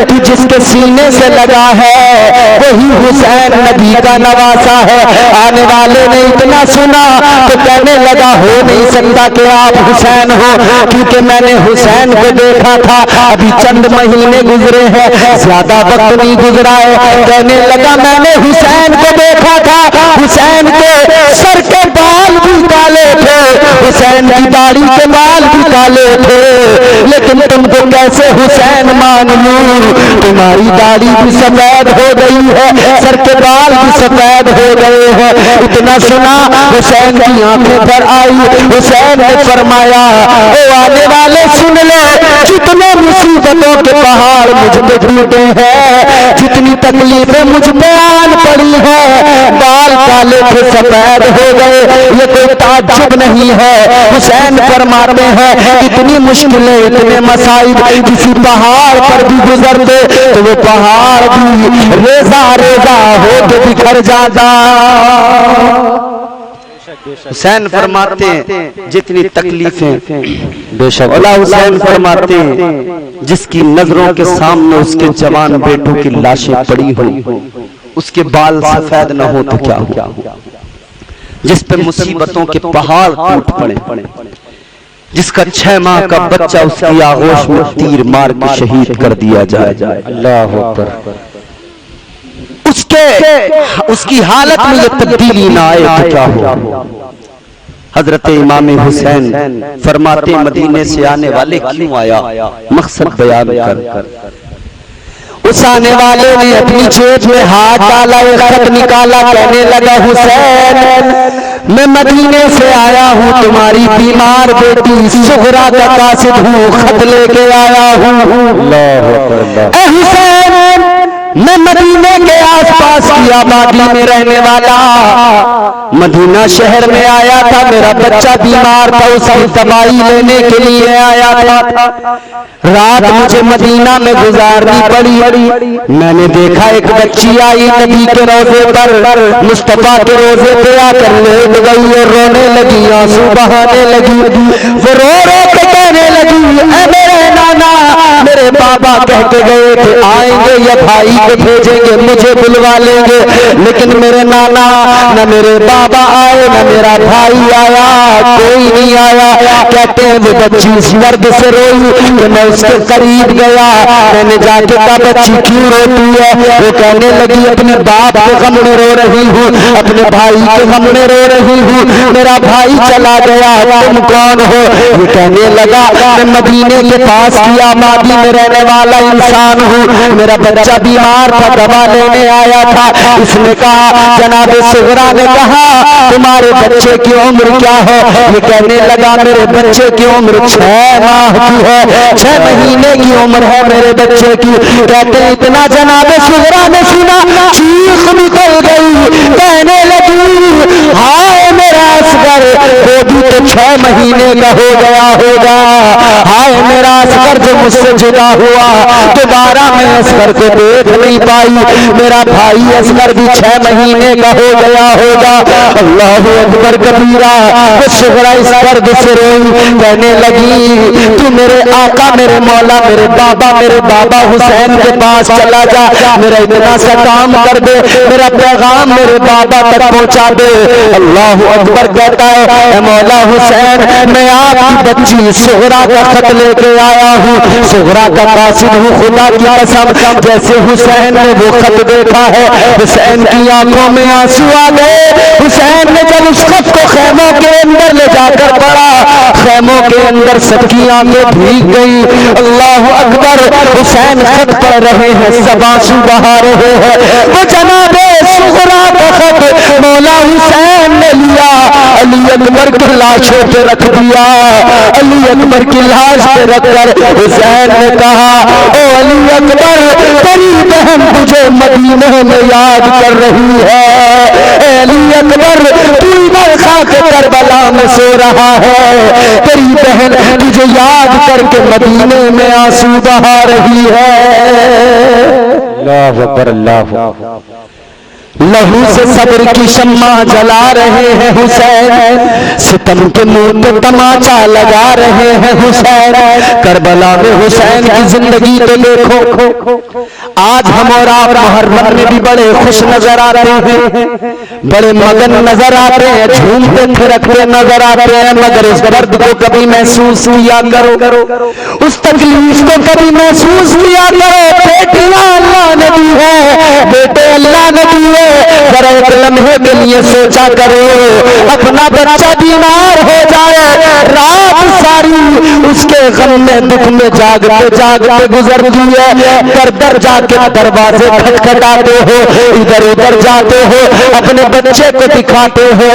تو جس کے سینے سے لگا ہے وہی حسین نبی کا نواسا ہے۔ آنے والے نے اتنا سنا تو کہنے لگا ہو نہیں سکتا کہ آپ حسین ہو، کیونکہ میں نے حسین کو دیکھا تھا، ابھی چند مہینے گزرے ہیں، زیادہ وقت نہیں گزرا ہے۔ کہنے لگا میں نے حسین کو دیکھا تھا، حسین کے سر کے بال بھی کالے تھے، حسین کی داڑھی کے بال بھی کالے تھے، لیکن تم کو کیسے حسین مان لوں؟ تمہاری داڑھی بھی سفید ہو گئی ہے، سر کے بال بھی سفید ہو گئے ہیں۔ اتنا سنا حسین کی آنکھیں پر آئی۔ حسین نے فرمایا اے آنے والے سن لو، جتنے مصیبتوں کے پہاڑ مجھ پہ ٹوٹے ہیں، جتنی تکلیفیں مجھ پہ آن پڑی ہے، بال کالے تھے سفید ہو گئے، یہ کوئی تعجب نہیں ہے۔ حسین فرماتے ہیں اتنی مشکلیں اتنے مصائب کسی پہاڑ پر بھی گزرتے تو وہ پہاڑ بھی ریزہ ریزہ ہو کے بکھر جاتا۔ حسین فرماتے ہیں جتنی تکلیفیں، بے شک اللہ حسین فرماتے ہیں جس کی نظروں کے سامنے اس کے جوان بیٹوں کی لاشیں پڑی ہو، اس کے بال سفید نہ ہو تو کیا ہو؟ جس پہ مصیبتوں کے پہاڑ ٹوٹ پڑے، جس کا 6 ماہ کا بچہ اس کی آغوش میں تیر مار کے شہید کر دیا جائے، اللہ اکبر، اس کی حالت میں یہ تبدیلی نہ آئے تو کیا ہو؟ حضرت امام حسین فرماتے مدینے سے آنے والے کیوں آیا؟ مقصد بیان کر۔ اس آنے والے نے اپنی جیب میں ہاتھ ڈالا، ایک خط نکالا، کہنے لگا حسین میں مدینے سے آیا ہوں، تمہاری بیمار بیٹی سغرا کا قاصد ہوں، خط لے کے آیا ہوں۔ اے حسین میں مدینے کے آس پاس کی آبادی میں رہنے والا، مدینہ شہر میں آیا تھا، میرا بچہ بیمار تھا، اس کی دوائی لینے کے لیے آیا تھا، رات مجھے مدینہ میں گزارنی پڑی۔ میں نے دیکھا ایک بچی آئی نبی کے روضے پر، مصطفیٰ کے روضے پہ آ کر لیٹ گئی اور رونے لگی، آنسو بہانے لگی، وہ رو رو کے کہنے لگی اے میرے نانا، میرے بابا کہہ کے گئے کہ آئیں گے یا بھائی کو بھیجیں گے مجھے بلوا لیں گے، لیکن میرے نانا نہ میرے بابا آئے نہ میرا بھائی آیا، کوئی نہیں آیا۔ کہتے ہیں وہ بچی اس مرد سے روئی کہ میں اس کے قریب گیا، میں نے جا کے کہا بچی کیوں روتی ہے؟ وہ کہنے لگی اپنے باپ کے غم میں رو رہی ہوں، اپنے بھائی کے غم میں رو رہی ہوں، میرا بھائی چلا گیا، تم کون ہو؟ وہ کہنے لگا میں مدینے کے پاس کی آبادی میں رہنے والا انسان ہوں، میرا بچہ بیمار تھا، دوا لینے آیا تھا۔ اس نے کہا جناب صغرا نے کہا تمہارے بچے کی عمر کیا ہے؟ یہ کہنے لگا میرے بچے کی عمر 6 ماہ کی ہے، 6 مہینے کی عمر ہے میرے بچے کی۔ کہتے اتنا جناب صغرا نے سنا چیخ نکل گئی، کہنے لگی ہائے میرا اصغر، وہ بھی تو 6 مہینے کا ہو گیا ہوگا. ہائے میرا اصغر جو مجھ سے جدا ہوا, دوبارہ میں اصغر کو دیکھ نہیں پائی. میرا بھائی اصغر بھی 6 مہینے کا ہو گیا ہوگا. اللہ اکبر کبیرہ. وہ صغرا اس درد سے روئی, کہنے لگی تو میرے آقا, میرے مولا, میرے بابا حسین کے پاس چلا جا, میرا اتنا سا کام کر دے, میرا پیغام میرے بابا تک پہنچا دے. اللہ اکبر کہتا ہے اے مولا حسین, میں آپ کی بچی صغرا کا خط لے کے آیا ہوں. صغرا کا قاصد ہوں, خدا کی قسم. جیسے حسین نے وہ خط دیکھا ہے, حسین کی آنکھوں میں آنسو آ گئے. حسین نے جب اس خط کو خیموں کے اندر لے جا کر پڑا, خیموں کے اندر سب کی آنکھیں بھیگ گئی. اللہ اکبر. حسین خط پڑھ رہے ہیں, سب آنسو بہا رہے ہیں. وہ جناب صغرا کا خط مولا حسین نے لیا, علی اکبر کی لاشوں پہ رکھ دیا. علی اکبر کی لاش پہ رکھ کر حسین نے کہا او علی اکبر, تیری بہن تجھے مدینے میں یاد کر رہی ہے. اے علی اکبر, تو ادھر خاک کربلا میں سو رہا ہے, تیری بہن تجھے یاد کر کے مدینے میں آنسو بہا رہی ہے. اللہ اکبر, اللہ اکبر. لہو سے صبر کی شمع جلا رہے ہیں حسین, ستم کے منہ پہ تماچا لگا رہے ہیں حسین. کربلا میں حسین کی زندگی تو دیکھو. آج ہم اور آپ محرم میں بھی بڑے خوش نظر آ رہے ہیں, بڑے مگن نظر آتے ہیں, جھومتے پھرکتے نظر آتے ہیں, مگر اس درد کو کبھی محسوس کیا کرو, اس تکلیف کو کبھی محسوس کیا کرو. بیٹیاں اللہ نے دی ہے, بیٹے اللہ نے دی ہے. ذرا ایک لمحے کے لیے سوچا کرو, اپنا بچہ بیمار ہو جائے, رات ساری اس کے غم میں دکھ میں جاگتے جاگتے گزرتی ہے. در در جا کے دروازے کھٹکھٹاتے ہو, ادھر ادھر جاتے ہو, اپنے بچے کو دکھاتے ہو,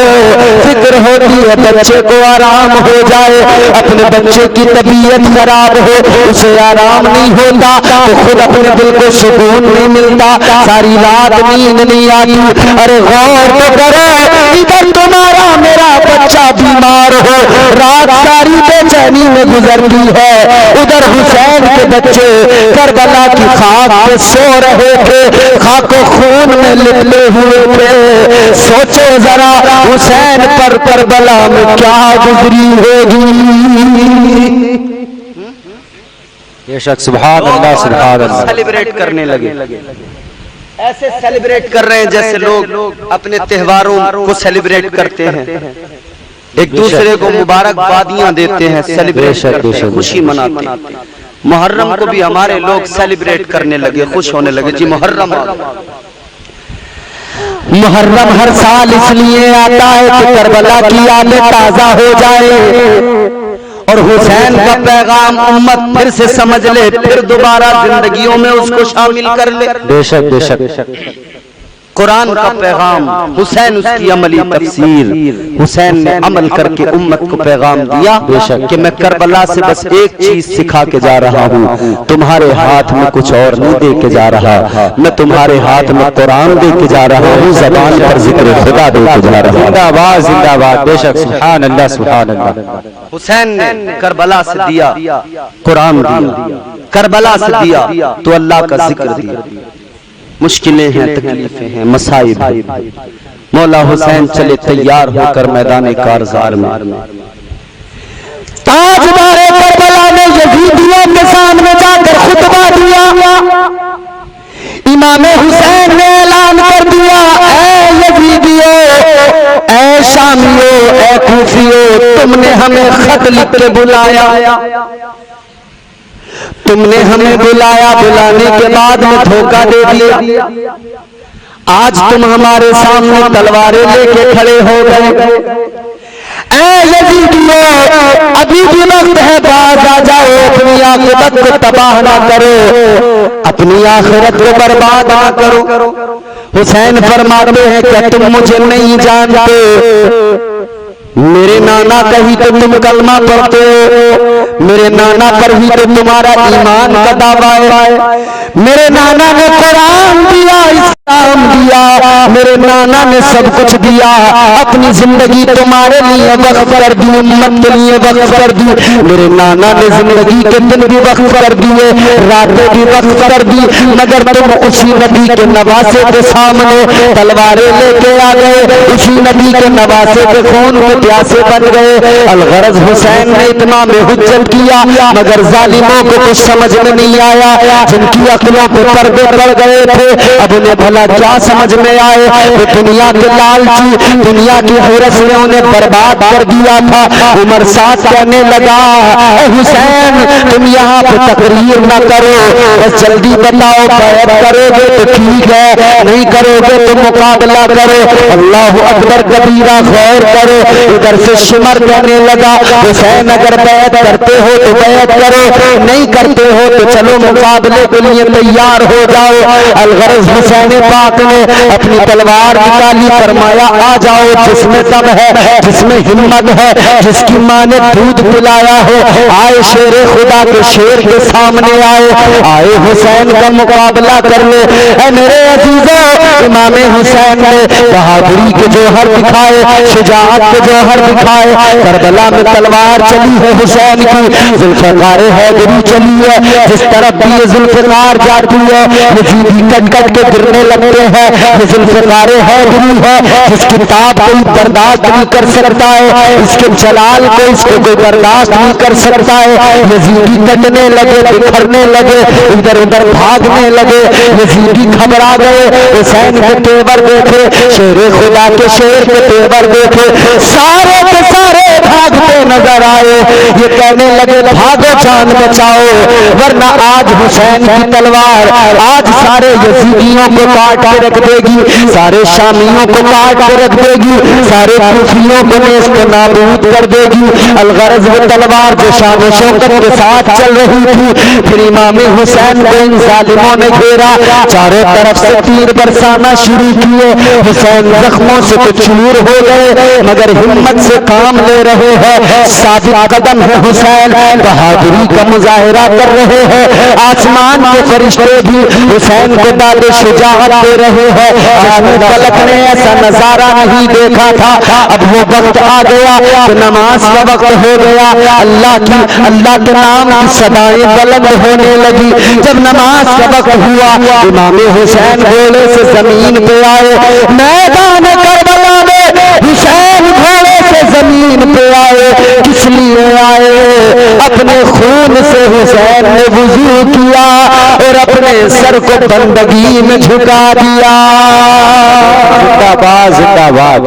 فکر ہوتی ہے بچے کو آرام ہو جائے. اپنے بچے کی طبیعت خراب ہو, اسے آرام نہیں ہوتا, تو خود اپنے دل کو سکون نہیں ملتا, ساری رات نیند نہیں آتی. ارے غور تو کرو, ادھر تمہارا میرا بچہ بیمار ہو, رات ساری بے چینی میں گزرتی ہے, ادھر حسین کے بچے کربلا کی خاک پہ سو رہے تھے, خاک و خون میں لپٹے ہوئے تھے. سوچو ذرا حسین پر کربلا میں کیا گزری ہوگی. بے شک, سبحان اللہ, سبحان اللہ. سیلیبریٹ کرنے لگے, ایسے سیلیبریٹ کر رہے ہیں جیسے لوگ اپنے تہواروں کو سیلیبریٹ کرتے ہیں, ایک دوسرے کو مبارکبادیاں دیتے ہیں, سیلیبریٹ کرتے ہیں, خوشی مناتے ہیں. محرم کو بھی ہمارے لوگ سیلیبریٹ کرنے لگے, خوش ہونے لگے. جی محرم ہر سال اس لیے آتا ہے کہ کربلا کی یادیں تازہ ہو جائے اور حسین کا پیغام امت پھر سے سمجھ لے, پھر دوبارہ زندگیوں میں اس کو شامل کر لے. بے شک, بے شک. قرآن کا پیغام, حسین اس کی عملی تفسیر. حسین نے عمل کر کے امت کو پیغام دیا کہ میں کربلا سے بس ایک چیز سکھا کے جا رہا ہوں, تمہارے ہاتھ میں کچھ اور نہیں دے کے جا رہا, میں تمہارے ہاتھ میں قرآن دے کے جا رہا ہوں, زبان پر ذکر خدا دے کے جا رہا ہوں. زندہ باد, زندہ باد. بے شک, سبحان اللہ, سبحان اللہ. حسین نے کربلا سے دیا قرآن دیا, کربلا سے دیا تو اللہ کا ذکر دیا. مشکلیں ہیں, تکلیفیں ہیں, مصائب ہیں, مولا حسین چلے تیار ہو کر میدان کارزار میں. تاجدار کربلا نے یزیدیوں کے سامنے جا کر خطبہ دیا. امام حسین نے اعلان کر دیا, اے یزیدیو, اے شامیو, اے کوفیو, تم نے ہمیں خط لکھ کے بلایا, تم نے ہمیں بلایا, بلانے کے بعد میں دھوکہ دے دیا. آج تم ہمارے سامنے تلواریں لے کے کھڑے ہو گئے. اے یزیدیو, ابھی بھی وقت ہے, باز آ جاؤ, اپنی عاقبت کو تباہ نہ کرو, اپنی آخرت کو برباد نہ کرو. حسین فرماتے ہیں کہ تم مجھے نہیں جانتے, میرے نانا کا ہی تو تم کلمہ پڑھتے ہو, میرے نانا پر ہی تو تمہارا ایمان کا دعویٰ ہے, میرے نانا نے قرآن دیا, اسلام دیا, میرے نانا نے سب کچھ دیا، اپنی زندگی تمہارے لیے وقف کر دی، امت کے لیے وقف کر دی۔ میرے نانا نے زندگی کے دن بھی وقف کر دیے، راتیں بھی وقف کر دی، مگر تم اسی نبی کے نواسے کے سامنے تلواریں لے کے آ گئے، اسی نبی کے نواسے کے خون کے پیاسے بن گئے۔ الغرض حسین نے اتمام حجت کیا، مگر ظالموں کو کچھ سمجھ میں نہیں آیا، جن کی عقلوں پہ پردے پڑ گئے تھے اب انہیں بھلا کیا سمجھ میں آئے۔ وہ دنیا کے لالچی، دنیا کی حرص نے انہیں برباد کر دیا تھا۔ عمر ساتھ کہنے لگا اے حسین تم یہاں پہ تقریر نہ کرو، بس جلدی بتاؤ بیعت کرو گے تو ٹھیک ہے، نہیں کرو گے تو مقابلہ کرو۔ اللہ اکبر کبیرہ، غور کرو۔ ادھر سے شمر کہنے لگا حسین اگر بیعت کرتے ہو تو بیعت کرو، نہیں کرتے ہو تو چلو مقابلے کے لیے تیار ہو جاؤ۔ الغرض حسین پاک نے اپنی تلوار نکالی، فرمایا آ جاؤ، جس میں دم ہے، جس میں ہمت ہے، جس کی ماں نے دودھ پلایا ہو، آئے شیر خدا کے شیر کے سامنے آئے حسین کا مقابلہ کر لے۔ اے میرے عزیزوں، امام حسین نے بہادری کے جوہر دکھائے، شجاعت کے جوہر دکھائے۔ کربلا میں تلوار چلی ہے حسین کی، ذوالفقار حیدری چلی ہے، جس طرف بھی یہ ذوالفقار جاتی ہے یزیدی کٹ کٹ کے گرنے لگتے ہیں۔ یہ ذوالفقار حیدری ہے جس کی تاب کوئی برداشت نہیں کر سکتا ہے، اس کے جلال کو اس کو کوئی برداشت نہیں کر سکتا ہے۔ یزیدی کٹنے لگے، بکھرنے لگے، ادھر ادھر بھاگنے لگے، یزیدی گھبرا گئے۔ حسین کے تیور دیکھے، شیر خدا کے شیر کے تیور دیکھے، سارے کے سارے بھاگتے نظر آئے۔ یہ کہنے لگے بھاگو جان بچاؤ، ورنہ آج حسین کی تلوار آج سارے یزیدیوں کو کاٹ کے رکھ دے گی، سارے شامیوں کو کاٹ کے رکھ دے گی، سارے کوفیوں کو نیست نابود کر دے گی۔ الغرض وہ تلوار جو شان و شوکت کے ساتھ چل رہی تھی، پھر امام حسین کو ان ظالموں نے گھیرا، چاروں طرف سے تیر برسانا شروع کیے۔ حسین زخموں سے تو چور ہو گئے مگر ہمت سے کام لے رہے ہیں، ثابت قدم ہے حسین، بہادری کا مظاہرہ کر رہے ہیں۔ آسمان کے فرشتے بھی حسین کو داد شجاعت دے رہے ہیں، جس فلک نے ایسا نظارہ نہیں دیکھا تھا۔ اب وہ وقت آ گیا کہ نماز کا وقت ہو گیا، اللہ کے نام کی صدائیں بلند ہونے لگی۔ جب نماز کا وقت ہوا امام حسین گھوڑے سے زمین پہ آئے، میدان کربلا میں حسین گھوڑے سے زمین پہ آئے، کس لیے آئے؟ اپنے خون سے حسین نے وضو کیا اور اپنے سر کو بندگی میں جھکا دیا۔ زندہ باد، زندہ باد،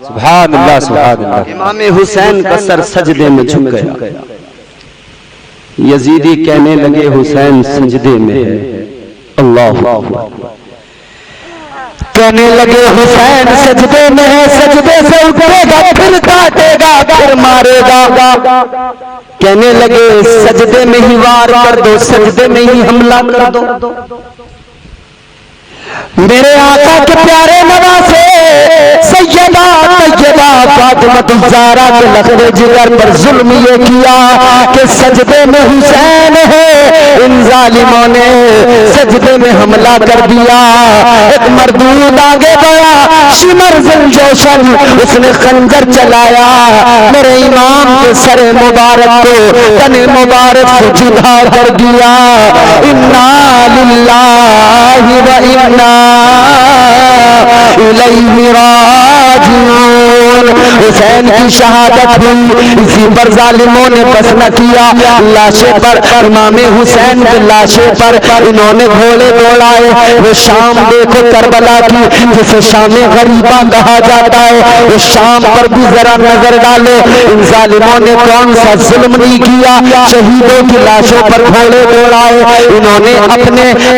سبحان اللہ، سبحان اللہ۔ امام حسین کا سر سجدے میں جھک گیا۔ یزیدی کہنے لگے حسین سجدے میں ہے، اللہ کہنے لگے حسین سجدے میں ہے، سجدے سے اٹھے گا پھر کاٹے گا پھر مارے گا۔ کہنے لگے سجدے میں ہی وار کر دو، سجدے میں ہی حملہ کر دو۔ میرے آقا کے پیارے نواسے سیدہ طیبہ فاطمہ الزہرا کے لخت جگر پر ظلم یہ کیا کہ سجدے میں حسین ہے، ان ظالموں نے سجدے میں حملہ کر دیا۔ ایک مردود آگے بڑھا، شمر ذوالجوشن، اس نے خنجر چلایا، میرے امام کے سر مبارک کو تن مبارک سے جدا کر دیا۔ انا للہ و انا الیہ راجعون۔ حسین کی شہادت ہوئی، اسی پر ظالموں نے بس نہ کیا، لاشیں پر امام حسین کے لاشیں پر انہوں نے گھوڑے دوڑائے۔ وہ شام دیکھو کربلا کی جسے شام غریبہ کہا جاتا ہے، وہ شام پر بھی ذرا نظر ڈالو، ان ظالموں نے کون سا ظلم نہیں کیا، شہیدوں کی لاشوں پر گھوڑے دوڑائے۔ انہوں نے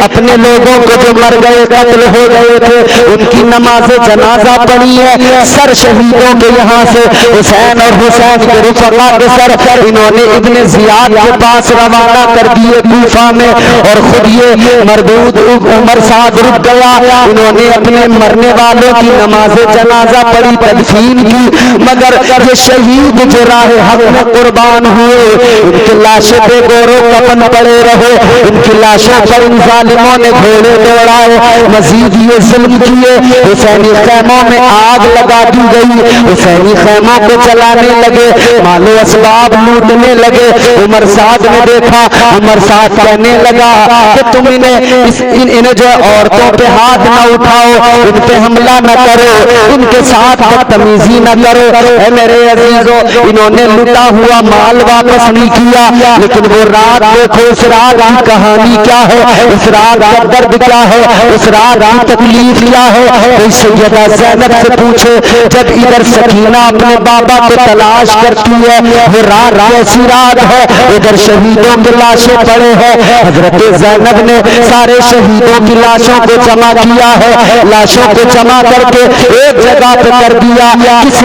اپنے لوگوں کو جو مر گئے قتل ہو گئے تھے ان کی نماز جنازہ پڑھی ہے، سر شہیدوں کے یہاں سے حسین اور حسین کے رفقا کے سر انہوں نے ابن زیاد کے پاس روانہ کر دیے کوفہ میں، اور خود یہ مردود عمر سعد رک گیا۔ انہوں نے اپنے مرنے والوں کی نماز جنازہ پڑھی، تدفین کی، مگر یہ شہید جو راہ حق میں قربان ہوئے ان کی لاشیں بے گور و کفن پڑے رہے، ان کی لاشوں پر ان ظالموں نے گھوڑے دوڑائے، مزید یہ ظلم کیے، حسینی خیموں میں آگ لگا دی گئی، حسینی خیموں کو جلانے لگے، مال و اسباب لوٹنے لگے۔ عمر سعد نے دیکھا، عمر سعد کہنے لگا کہ تم انہیں جو عورتوں پہ ہاتھ نہ اٹھاؤ، ان پہ حملہ نہ کرو، ان کے ساتھ بدتمیزی نہ کرو۔ اے میرے عزیزو، انہوں نے لوٹا ہوا مال واپس نہیں کیا، لیکن وہ رات دیکھو، اس رات کی کہانی کیا ہے، اس رات کا درد کیا ہے، اس رات کی تکلیف کیا ہے۔ کوئی سیدہ زینب سے پوچھے، جب ادھر سکینہ اپنے بابا کو تلاش کرتی ہے، وہ رات کیسی رات ہے، ادھر شہیدوں کی لاشیں پڑے ہیں۔ حضرت زینب نے سارے شہیدوں کی لاشوں کو جمع کیا ہے، لاشوں کو جمع کر کے ایک جگہ پہ کر دیا۔ اس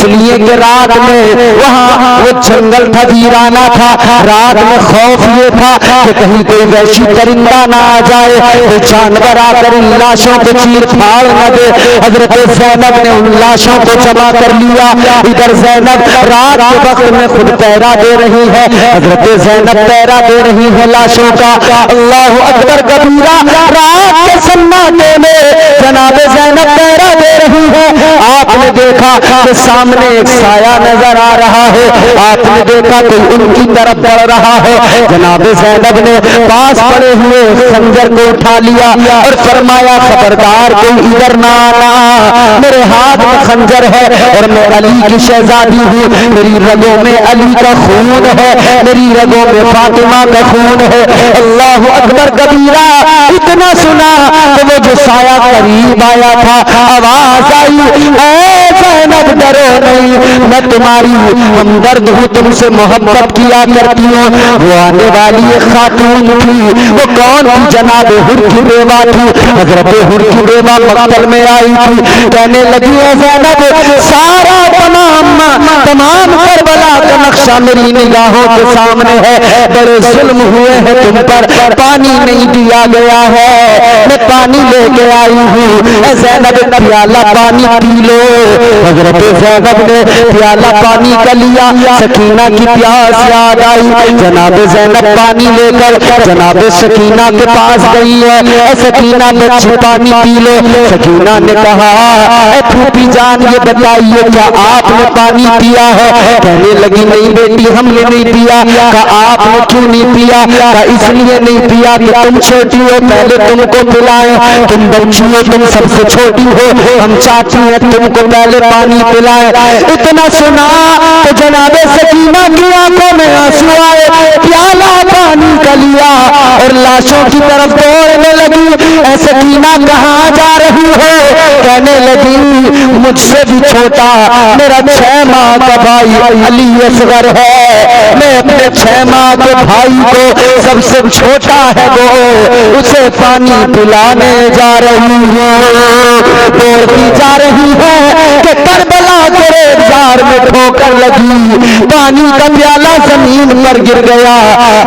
لیے کہ رات میں وہاں وہ جنگل تھا، ویرانہ تھا، رات میں خوف یہ تھا کہ کہیں کوئی وحشی پرندہ نہ آ جائے، کوئی جانور آ کر ان لاشوں کو چیر پھاڑ نہ دے۔ حضرت زینب نے ان لاشوں کو جمع کر لیا۔ ادھر زینب رات کے وقت میں خود پہرا دے رہی ہے، حضرت زینب پہرا دے رہی ہے لاشوں کا۔ اللہ اکبر کبیرہ، رات کے سناٹے میں جناب زینب پہرا دے رہی ہے۔ آپ نے دیکھا کہ سامنے ایک سایہ نظر آ رہا ہے، آپ نے دیکھا کہ ان کی طرف بڑھ رہا ہے۔ جناب زینب نے پاس پڑے ہوئے خنجر کو اٹھا لیا اور فرمایا خبردار کوئی ادھر نہ آنا، میرے ہاتھ میں خنجر ہے اور میں علی کی شہزادی ہوں، میری رگوں میں علی کا خون ہے، میری رگوں میں فاطمہ کا خون ہے۔ اللہ اکبر کبیرہ، اتنا سنا کہ وہ جو سایہ قریب آیا تھا، آواز آئی اے زینب ڈرو نہیں، میں تمہاری ہمدرد ہوں، تم سے محبت کیا کرتی ہوں۔ وہ آنے والی ایک خاتون تھی، وہ کون تھی؟ جناب حر کی بیوہ تھی، حضرت حر کی بیوہ مقتل میں آئی تھی، کہنے لگی اے زینب سارا تمام کربلا کا نقشہ میری نگاہوں کے سامنے ہے، بڑے ظلم ہوئے ہیں تم پر، پانی نہیں دیا گیا ہے، میں پانی لے کے آئی ہوں، اے زینب پیالہ پانی پی لو۔ حضرت زینب نے پیالہ پانی کا لیا، سکینہ کی پیاس یاد آئی، جناب زینب پانی لے کر جناب سکینہ کے پاس گئی ہے، اے سکینہ بچی پانی پی لو۔ سکینہ نے کہا اے پھوپھی جان یہ بتائیے کیا آپ نے پانی پیا ہے؟ کہنے لگی نہیں بیٹی ہم نے نہیں پیا۔ کہا آپ نے کیوں نہیں پیا؟ کہا اس لیے نہیں پیا کہ تم چھوٹی ہو، پہلے تم کو پلائیں، تم بچی ہو، تم سب سے چھوٹی ہو، ہم چاہتی ہیں تم کو پہلے پانی پلائیں۔ اتنا سنا تو جناب سکینہ کی آنکھوں میں آنسو آئے، پیالہ پانی کا لیا اور لاشوں کی طرف دوڑنے لگی۔ اے سکینہ کہاں جا رہی ہو؟ کہنے لگی مجھ سے بھی چھوٹا میرا 6 ماہ کا بھائی علی اصغر ہے، میں اپنے 6 ماہ کے بھائی کو سب سے چھوٹا ہے وہ، اسے پانی پلانے جا رہی ہوں، دوڑتی جا رہی ہے کہ کربلا کے ریزگار میں ٹھوکر لگی، پانی کا پیالہ زمین پر گر گیا،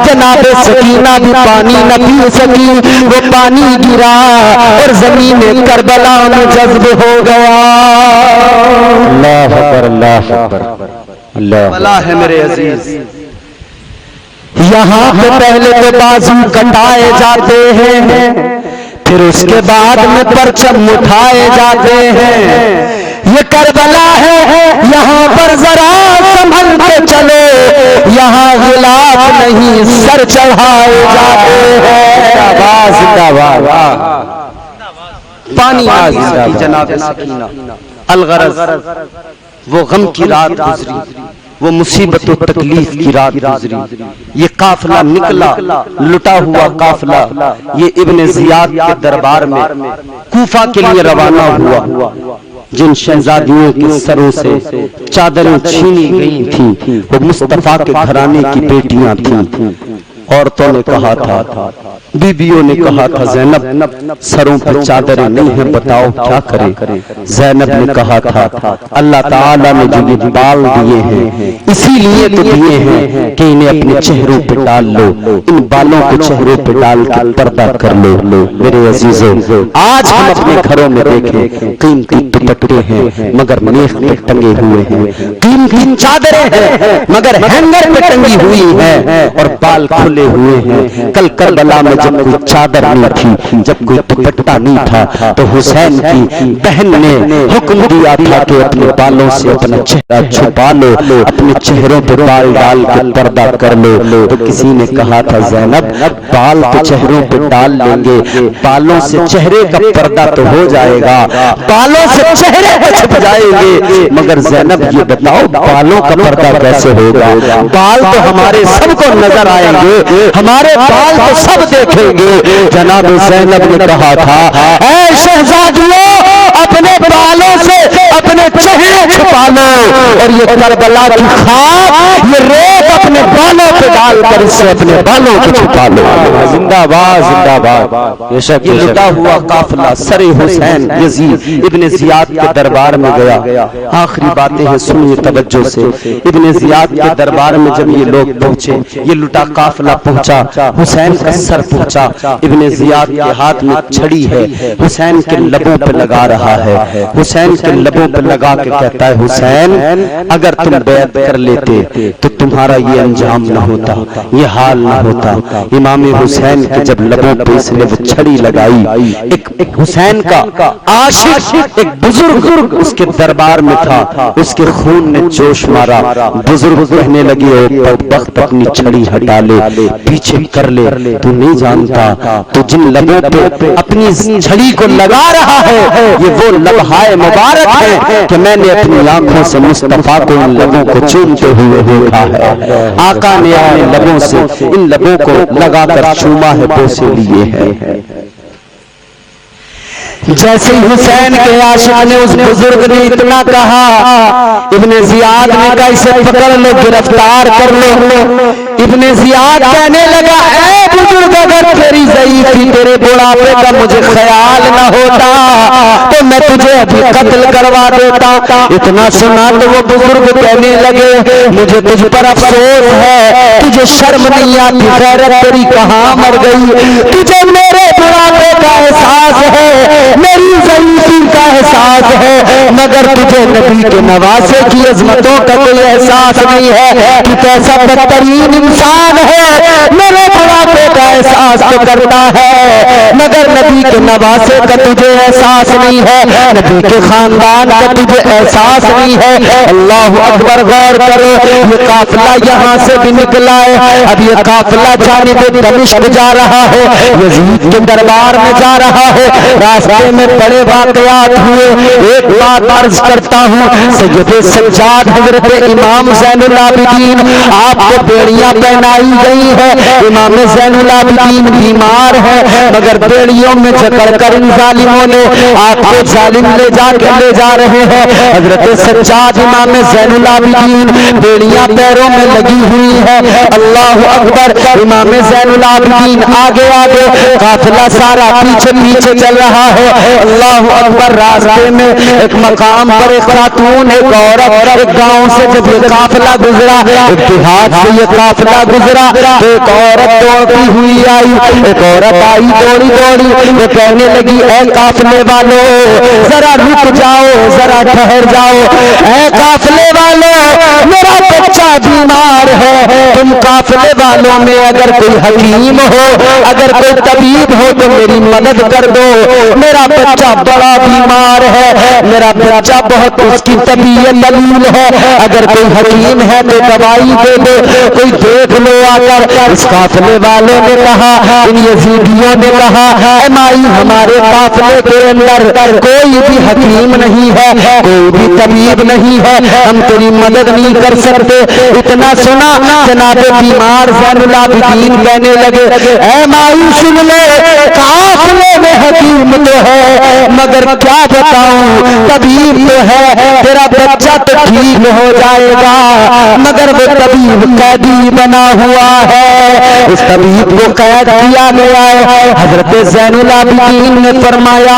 جناب سکینہ بھی پانی نہ پی سکی، وہ پانی گرا اور زمین کربلا میں جذب ہو گیا۔ اللہ اکبر، اللہ اکبر، اللہ ہے میرے عزیز۔ یہاں پہ پہلے تو بازو کٹائے جاتے ہیں، پھر اس کے بعد میں پرچم اٹھائے جاتے ہیں۔ یہ کربلا ہے، یہاں پر ذرا سنبھل کے چلو، یہاں غلاف نہیں سر چڑھائے جاتے ہیں۔ زندہ باد، پانی آگی جناب سکینہ۔ الغرض وہ غم کی رات گزری، وہ مصیبت و تکلیف کی رات گزری، یہ قافلہ نکلا، لٹا ہوا قافلہ، یہ ابن زیاد کے دربار میں کوفہ کے لیے روانہ ہوا۔ جن شہزادیوں کے سروں سے چادریں چھینی گئی تھیں وہ مصطفیٰ کے گھرانے کی بیٹیاں تھیں۔ عورتوں نے کہا تھا بیویوں نے کہا تھا زینب سروں پر چادریں نہیں ہیں بتاؤ کیا کریں. زینب نے کہا تھا اللہ تعالیٰ نے جو یہ بال دیے ہیں اسی لیے تو دیے ہیں کہ انہیں اپنے چہروں پہ ڈال لو, ان بالوں کو چہروں پہ ڈال کے پردہ کر لو. میرے عزیزوں آج ہم اپنے گھروں میں دیکھیں قیمتی دوپٹے ہیں مگر میخ پہ ٹنگے ہوئے ہیں, قیمتی چادریں ہیں مگر ہینگر پہ ٹنگی ہوئی ہیں اور بال کھلے ہوئے ہیں. کل کربلا میں جب کوئی چادر نہیں تھی, جب کوئی دوپٹہ نہیں تھا تو حسین کی بہن نے حکم دیا تھا کہ اپنے بالوں سے اپنا چہرہ چھپا لو, اپنے چہروں پہ بال ڈال کے پردہ کر لو. تو کسی نے کہا تھا زینب بال تو چہروں پہ ڈال لیں گے, بالوں سے چہرے کا پردہ تو ہو جائے گا, بالوں سے چہرے پہ چھپ جائیں گے, مگر زینب یہ بتاؤ بالوں کا پردہ کیسے ہوگا؟ بال تو ہمارے سب کو نظر آئیں گے, ہمارے بال تو سب دیکھیں گے. جناب زینب نے کہا تھا اے شہزادیوں اپنے بالوں سے اپنے چہرے چھپا لو اور یہ کربلا کی خاک یہ ریت اپنے بالوں پہ ڈال کر اس سے اپنے بالوں کو چھپا لو. زندہ باد زندہ باد. یہ لٹا ہوا قافلہ سر حسین یزید ابن زیاد کے دربار میں گیا. آخری باتیں ہیں سنیے توجہ سے. ابن زیاد کے دربار میں جب یہ لوگ پہنچے, یہ لٹا قافلہ پہنچا, حسین کا سر پہنچا, ابن زیاد کے ہاتھ میں چھڑی ہے, حسین کے لبوں پہ لگا رہا ہے. حسین کے لبوں پہ لگا کے کہتا ہے حسین اگر تم بیعت کر لیتے تو تمہارا یہ انجام نہ ہوتا, یہ حال نہ ہوتا. امام حسین کے جب لبوں پہ اس نے وہ چھڑی لگائی, ایک حسین کا عاشق ایک بزرگ اس کے دربار میں تھا, اس کے خون نے جوش مارا. بزرگ کہنے لگے او بدبخت اپنی چھڑی ہٹا لے, پیچھے کر لے, تو نہیں جانتا تو جن لبوں پہ اپنی چھڑی کو لگا رہا ہے یہ وہ لمحہ مبارک ہے کہ میں نے اپنی آنکھوں سے مصطفیٰ کو ان لبوں کو چومتے ہوئے دیکھا ہے. آقا نے اپنے لبوں سے ان لبوں کو لگا کر چوما ہے, بوسے لیے ہیں. جیسے حسین کے عاشق نے اس بزرگ نے اتنا کہا, ابن زیاد نے کہا اسے پکڑ لو, گرفتار کر لو. ابن زیاد کہنے لگا اے بزرگ اگر تیری ضعیفی تیرے بڑھاپے کا مجھے خیال نہ ہوتا تو میں تجھے ابھی قتل کروا دیتا. اتنا سنا تو وہ بزرگ کہنے لگے مجھے تجھ پر افسوس ہے, تجھے شرم نہیں آتی, غیرت تیری کہاں مر گئی؟ تجھے میرے بڑھاپے کا احساس ہے, میری ضعیفی کا احساس ہے, مگر تجھے نبی کے نواسے کی عظمتوں کا کوئی احساس نہیں ہے. تو کیسا بدترین انسان ہے, میرے بڑھاپے کا احساس تو کرتا ہے مگر نبی کے نواسے کا تجھے احساس نہیں ہے, نبی کے خاندان کا تجھے احساس نہیں ہے. اللہ اکبر, غور کرو, یہ قافلہ یہاں سے بھی نکلا ہے, اب یہ قافلہ جانب دمشق جا رہا ہے, یزید کے دربار میں جا رہا ہے. راستے میں بڑے واقعات ہوئے. ایک بات عرض کرتا ہوں, سید سجاد حضرت امام زین العابدین آپ کو بیڑیاں پہنائی گئی ہے. امام زین العابدین بیمار ہے مگر بیڑیوں میں جکڑ کر ان ظالموں نے آپ کو ظالم لے جا رہے ہیں. حضرت سجاد امام زین العابدین بیڑیاں پیروں میں لگی ہوئی ہے. اللہ اکبر, امام زین العابدین آگے آگے, قافلہ سارا پیچھے پیچھے چل رہا ہے. اللہ اکبر, راستے میں ایک مقام پر ایک خاتون ایک عورت ایک گاؤں سے جب یہ قافلہ گزرا, ایک دیہات سے یہ قافلہ گزرا, ایک عورت دوڑتی ہوئی آئی. ایک عورت آئی دوڑی دوڑی, وہ کہنے لگی اے قافلے والو ذرا رک جاؤ, ذرا ٹھہر جاؤ. اے قافلے والو میرا بچہ بیمار ہے, تم قافلے والوں میں اگر کوئی حکیم ہو, اگر کوئی طبیب ہو تو میری مدد کر دو. میرا بچہ بڑا بیمار ہے, میرا بچہ بہت اس کی طبیعت دلیل ہے, اگر کوئی حکیم ہے تو دوائی دے دو, کوئی دیکھ لو آ کر. اس قافلے والوں نے کہا, ان یزیدیوں نے کہا اے مائی ہمارے قافلے کے اندر کوئی بھی حکیم نہیں ہے, کوئی بھی طبیب نہیں ہے, ہم تیری مدد نہیں کر سکتے. اتنا سنا جناب بیمار زین العابدین کہنے لگے اے مائی سن لے قافلے میں حکیم تو ہے مگر کیا بتاؤں طبیب تو ہے تیرا بچہ تو ٹھیک ہو جائے گا مگر وہ طبیب قیدی بنا ہوا ہے اس طبیب کو قید کیا گیا ہے حضرت زین العابدین نے فرمایا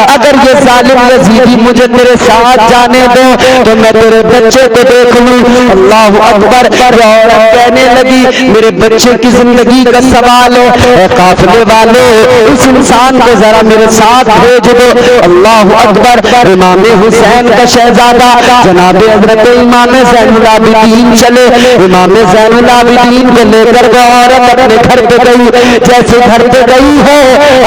اگر یہ ظالم یزیدی مجھے تیرے ساتھ جانے دو تو میں تیرے بچے کو دیکھ لوں اللہ اکبر عورت کہنے لگی میرے بچے کی زندگی کا سوال ہے اے قافلے والے اس انسان کو ذرا میرے ساتھ بھیج دو اللہ اکبر امام حسین کا شہزادہ جناب حضرت امام زین العابدین چلے امام زین العابدین کو لے کر وہ عورت اپنے گھر پہ گئی جیسے گھر پہ گئی ہے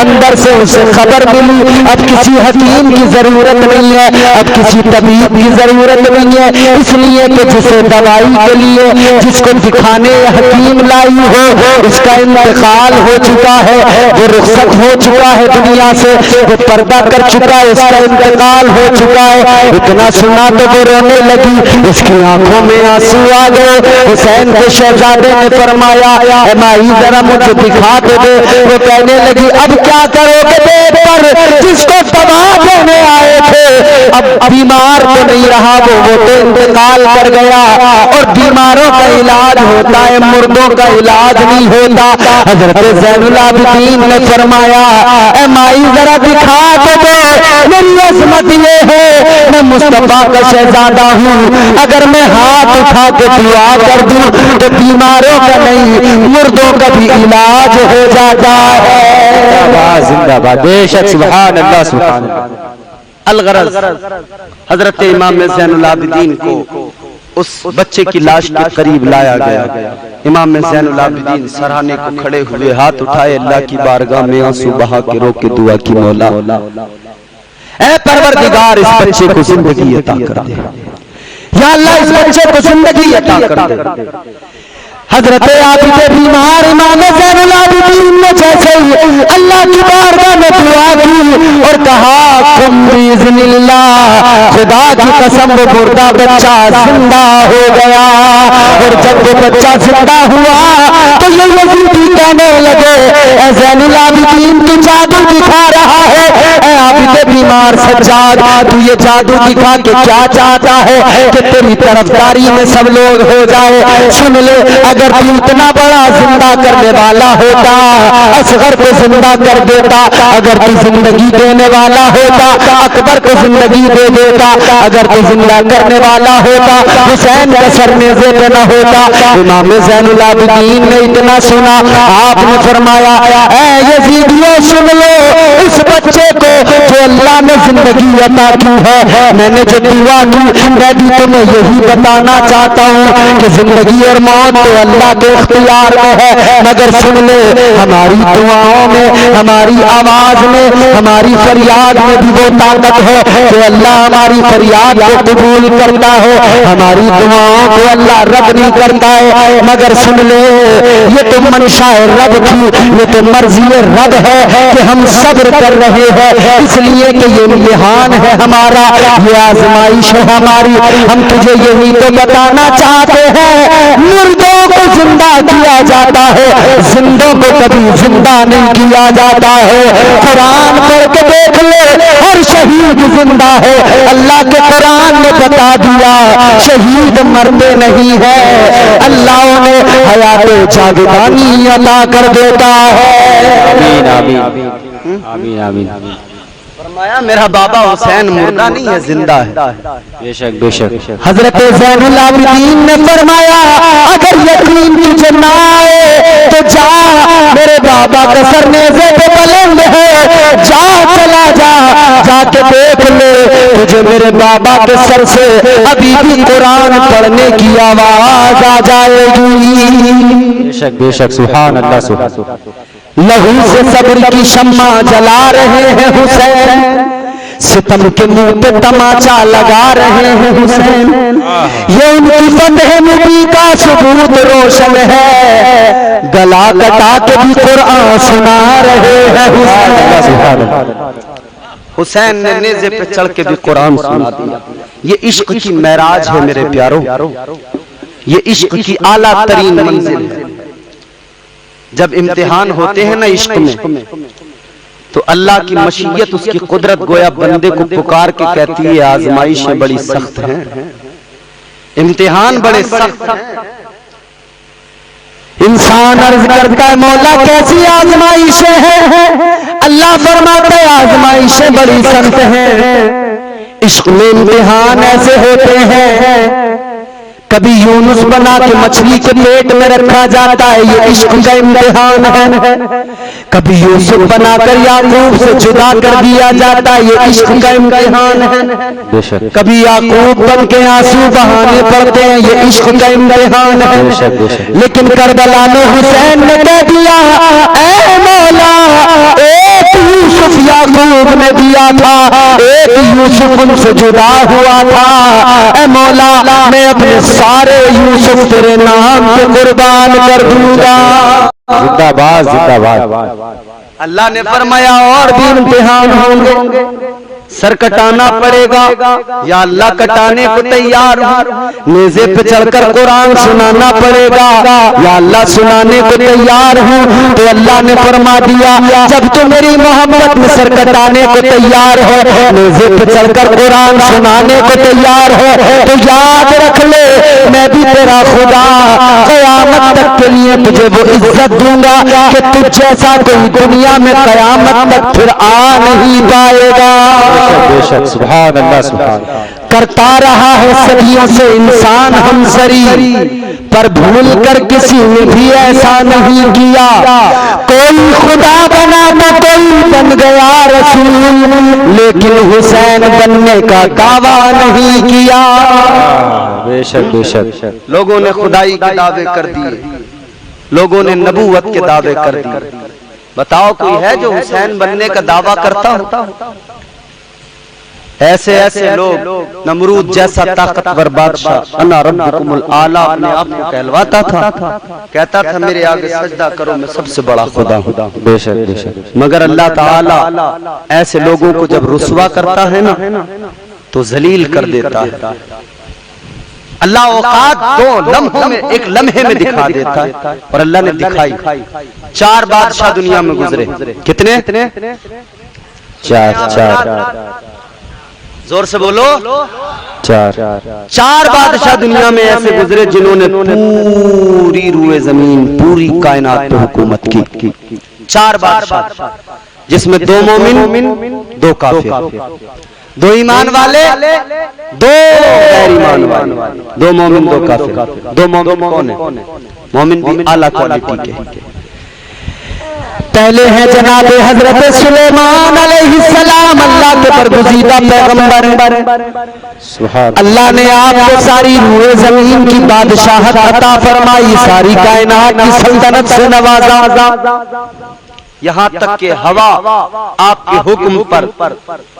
اندر سے اسے خبر ملی اب کسی حکیم کی ضرورت نہیں ہے اب کسی طبیب کی ضرورت نہیں ہے اس لیے کہ جسے دوائی کے لیے جس کو دکھانے حکیم لائی ہو اس کا انتقال ہو چکا ہے وہ رخصت ہو چکا ہے دنیا سے وہ پردہ کر چکا ہے اس کا انتقال ہو چکا ہے اتنا سنا تو وہ رونے لگی اس کی آنکھوں میں آنسو آ گئے حسین کے شہزادے نے فرمایا اے مائی ذرا مجھے دکھا تو دے وہ کہنے لگی اب کیا کرو گے پیٹ پر جس کو دوا دینے آئے تھے اب بیمار تو نہیں رہا وہ تو انتقال کر گیا اور بیماروں کا علاج ہوتا ہے مردوں کا علاج نہیں ہوتا حضرت زین العابدین نے فرمایا اے مائی ذرا دکھا تو دے میری عظمت یہ ہے میں مصطفیٰ کا شہزادہ ہوں اگر میں ہاتھ اٹھا کے دعا کر دوں تو بیماروں کا نہیں مردوں کا بھی علاج ہو جاتا ہے زندہ باد بے شک سبحان اللہ سبحان اللہ الغرض حضرت امام زین العابدین کو اس بچے کی لاش کے قریب لایا گیا امام زین العابدین سرانے کو کھڑے ہوئے ہاتھ اٹھائے اللہ کی بارگاہ میں آنسو بہا کے رو کے دعا کی مولا اے پروردگار اس بچے کو زندگی عطا کر دے یا اللہ اس بچے کو زندگی عطا کر دے حضرت عابد بیمار امام زین العابدین نے جیسے اللہ کی بارگاہ میں دعا کی اور کہا قم باذن اللہ خدا کی قسم وہ مردہ بچہ زندہ ہو گیا اور جب وہ بچہ زندہ ہوا تو یہ یزیدی کہنے لگے اے زین العابدین تو جادو دکھا رہا ہے اے عابد بیمار سجاد تو یہ جادو دکھا کے کیا چاہتا ہے کہ تیری طرفداری میں سب لوگ ہو جائے سن لے اگر تو اتنا بڑا زندہ کرنے والا ہوتا اصغر کو زندہ کر دیتا اگر تو زندگی دینے والا ہوتا اکبر کو زندگی دے دیتا اگر تو زندہ کرنے والا ہوتا حسین کا سر نیزے پہ نہ ہوتا امام زین العابدین نے اتنا سنا آپ نے فرمایا اے یزیدیوں سن لو اس بچے کو جو اللہ نے زندگی عطا کی ہے میں نے جو دعا کی میں بھی تمہیں یہی بتانا چاہتا ہوں کہ زندگی اور موت تو اللہ کے اختیار میں ہے مگر سن لے ہماری دعاؤں میں ہماری آواز میں ہماری فریاد میں بھی وہ طاقت ہے کہ اللہ ہماری فریاد کو قبول کرتا ہے ہماری دعاؤں کو اللہ رد نہیں کرتا ہے مگر سن لے یہ تو منشاء رب تھی یہ تو مرضی رب ہے کہ ہم صبر کر رہے ہیں اس لیے کہ یہ امتحان ہے ہمارا یہ آزمائش ہے ہماری ہم تجھے یہی تو بتانا چاہتے ہیں مردوں کو زندہ کیا جاتا ہے زندوں کو کبھی زندہ نہیں کیا جاتا ہے قرآن پڑھ کے دیکھ لے ہر شہید زندہ ہے اللہ کے قرآن نے بتا دیا شہید مرتے نہیں ہے اللہ انہیں حیات جاودانی عطا کر دیتا ہے آمین آمین آمین آمین فرمایا میرا بابا حسین مردہ نہیں ہے زندہ ہے بے شک بے شک حضرت زین العابدین نے فرمایا اگر یقین تجھے نہ آئے تو جا میرے بابا کا سر نیزے پہ بلند ہے جا چلا جا جا کے دیکھ لے تجھے میرے بابا کے سر سے ابھی بھی قرآن پڑھنے کی آواز آ جائے گی بے شک سبحان اللہ سبحان لہو سے صبر کی شمع جلا رہے ہیں حسین ستم کے منہ پہ تماچا لگا رہے ہیں حسین یہ ان کی فتح نبی کا ثبوت روشن ہے گلا کٹا کے بھی قرآن سنا رہے ہیں حسین حسین نے نیزے پہ چڑھ کے بھی قرآن سنا دیا یہ عشق کی معراج ہے میرے پیاروں یہ عشق کی اعلیٰ ترین منزل ہے جب امتحان ہوتے ہیں نا عشق میں تو اللہ کی مشیت اس کی قدرت گویا بندے کو پکار کے کہتی ہے آزمائشیں بڑی سخت ہیں، امتحان بڑے سخت ہیں۔ انسان عرض کرتا ہے مولا کیسی آزمائشیں ہیں؟ اللہ فرماتا ہے آزمائشیں بڑی سخت ہیں، عشق میں امتحان ایسے ہوتے ہیں، کبھی یونس بنا کے مچھلی کے پیٹ میں رکھا جاتا ہے، یہ عشق کا امتحان ہے، کبھی یوسف بنا کر یعقوب سے جدا کر دیا جاتا ہے، یہ عشق کا امتحان ہے، کبھی یعقوب بن کے آنسو بہانے پڑتے ہیں، یہ عشق کا امتحان ہے۔ لیکن کربلا میں حسین نے کہہ دیا اے مولا ایک یوسف یعقوب نے دیا تھا، ایک یوسف ان سے جدا ہوا تھا، اے مولا میں اپنے سارے یوسف تیرے نام کے قربان کر دوں گا۔ زندہ باد زندہ باد۔ اللہ نے فرمایا اور بھی امتحان ہوں گے، سر کٹانا پڑے گا، یا اللہ کٹانے کو تیار ہوں، نیزے پہ چڑھ کر قرآن سنانا پڑے گا، یا اللہ سنانے کو تیار ہوں۔ تو اللہ نے فرما دیا جب تو میری محبت میں سر کٹانے کو تیار ہو، نیزے پہ چڑھ کر قرآن سنانے کو تیار ہو، تو یاد رکھ لے میں بھی تیرا خدا قیامت تک کے لیے تجھے وہ عزت دوں گا کہ تجھ جیسا کوئی دنیا میں قیامت تک پھر آ نہیں پائے گا۔ بے شک سبحان اللہ سبحان اللہ۔ کرتا رہا ہے صدیوں سے انسان ہمسری، پر بھول کر کسی نے بھی ایسا نہیں کیا، کوئی خدا بنا تو کوئی بن گیا رسول، لیکن حسین بننے کا دعویٰ نہیں کیا۔ بے شک بے شک۔ لوگوں نے خدائی کے دعوے کر دیے، لوگوں نے نبوت کے دعوے کر دیے، بتاؤ کوئی ہے جو حسین بننے کا دعویٰ کرتا ہو؟ ایسے ایسے لوگ، نمرود جیسا طاقتور بادشاہ انا ربکم الاعلی اپنے آپ کو کہلواتا تھا، کہتا تھا میرے آگے سجدہ کرو میں سب سے بڑا خدا ہوں۔ بے شک بے شک۔ مگر اللہ تعالی ایسے لوگوں کو جب رسوا کرتا ہے نا تو ذلیل کر دیتا ہے۔ اللہ اوقات دو لمحوں میں، ایک لمحے میں دکھا دیتا ہے، اور اللہ نے دکھائی۔ 4 بادشاہ دنیا میں گزرے، کتنے؟ 4 زور سے بولو، 4 بادشاہ دنیا میں ایسے گزرے جنہوں نے پوری روئے زمین، پوری کائنات پہ حکومت کی۔ 4 بادشاہ جس میں 2 مومن 2 کافر، 2 ایمان والے 2 غیر ایمان والے، 2 مومن 2 کافر۔ 2 مومن کون ہیں؟ مومن بھی اعلیٰ کوالٹی کے۔ پہلے ہیں جناب حضرت سلیمان علیہ السلام، اللہ کے برگزیدہ پیغمبر، اللہ نے آپ کو ساری روئے زمین کی بادشاہت عطا فرمائی، ساری کائنات کی سلطنت سے نوازا، یہاں تک کہ ہوا آپ کے حکم پر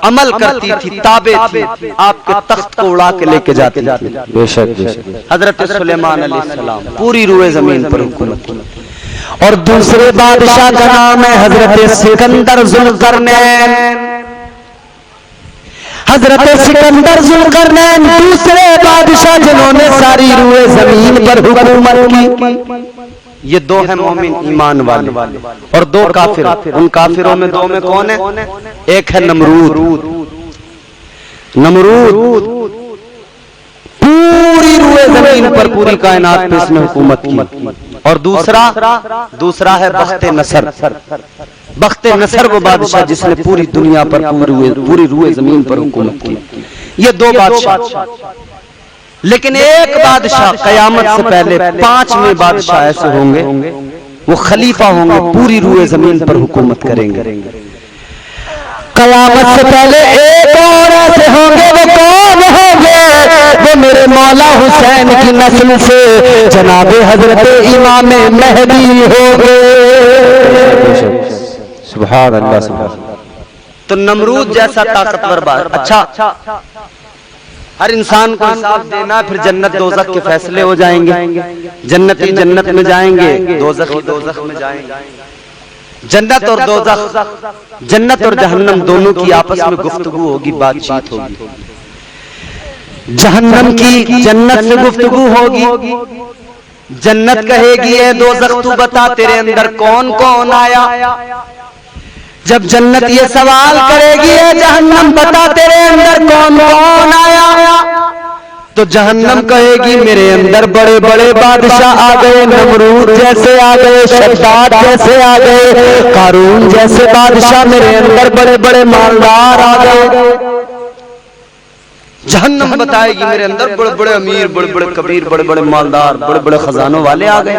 عمل کرتی تھی، تابع تھی، آپ کے تخت کو اڑا کے لے کے جاتی تھی۔ بے شک بے شک۔ حضرت سلیمان علیہ السلام پوری روئے زمین پر حکومت کی۔ اور دوسرے بادشاہ کا نام ہے حضرت سکندر ذوالقرنین۔ حضرت سکندر ذوالقرنین دوسرے بادشاہ جنہوں نے ساری روئے زمین پر حکومت کی۔ یہ 2 ہیں مومن ایمان والے اور 2 کافر۔ ان کافروں میں 2 میں کون ہے؟ ایک ہے نمرود، پوری روئے زمین پر، پوری کائنات پہ اس نے حکومت کی۔ اور دوسرا ہے بخت نصر۔ بخت نصر وہ بادشاہ جس نے پوری دنیا پر، پوری روئے زمین پر حکومت کی۔ یہ 2 بادشاہ، لیکن ایک بادشاہ قیامت سے پہلے 5ویں بادشاہ ایسے ہوں گے، وہ خلیفہ ہوں گے، پوری روئے زمین پر حکومت کریں گے۔ قیامت سے پہلے ایک اور ایسے ہوں گے، وہ کون ہوں گے؟ وہ میرے مولا حسین کی نسل سے جناب حضرت امام مہدی ہوں گے۔ سبحان اللہ سبحان اللہ۔ تو نمرود جیسا طاقتور بادشاہ، اچھا ہر انسان کو حساب دینا، پھر جنت دوزخ کے فیصلے ہو جائیں گے، جنتی جنت میں جائیں گے، دوزخی دوزخ میں جائیں گے۔ جنت اور دوزخ، جنت اور جہنم دونوں کی آپس میں گفتگو ہوگی، بات چیت ہوگی۔ جہنم کی جنت سے گفتگو ہوگی جنت کہے گی اے دوزخ تو بتا تیرے اندر کون کون آیا. جب جنت یہ سوال کرے گی اے جہنم بتا تیرے اندر کون کون آیا, تو جہنم کہے گی میرے اندر بڑے بڑے بادشاہ آ گئے, نمرود جیسے آ گئے, شداد جیسے آ گئے, قارون جیسے بادشاہ میرے اندر بڑے بڑے مالدار آ گئے. جہنم بتائے گی میرے اندر بڑے بڑے امیر, بڑے بڑے کبیر, بڑے بڑے مالدار, بڑے بڑے خزانوں والے آ گئے.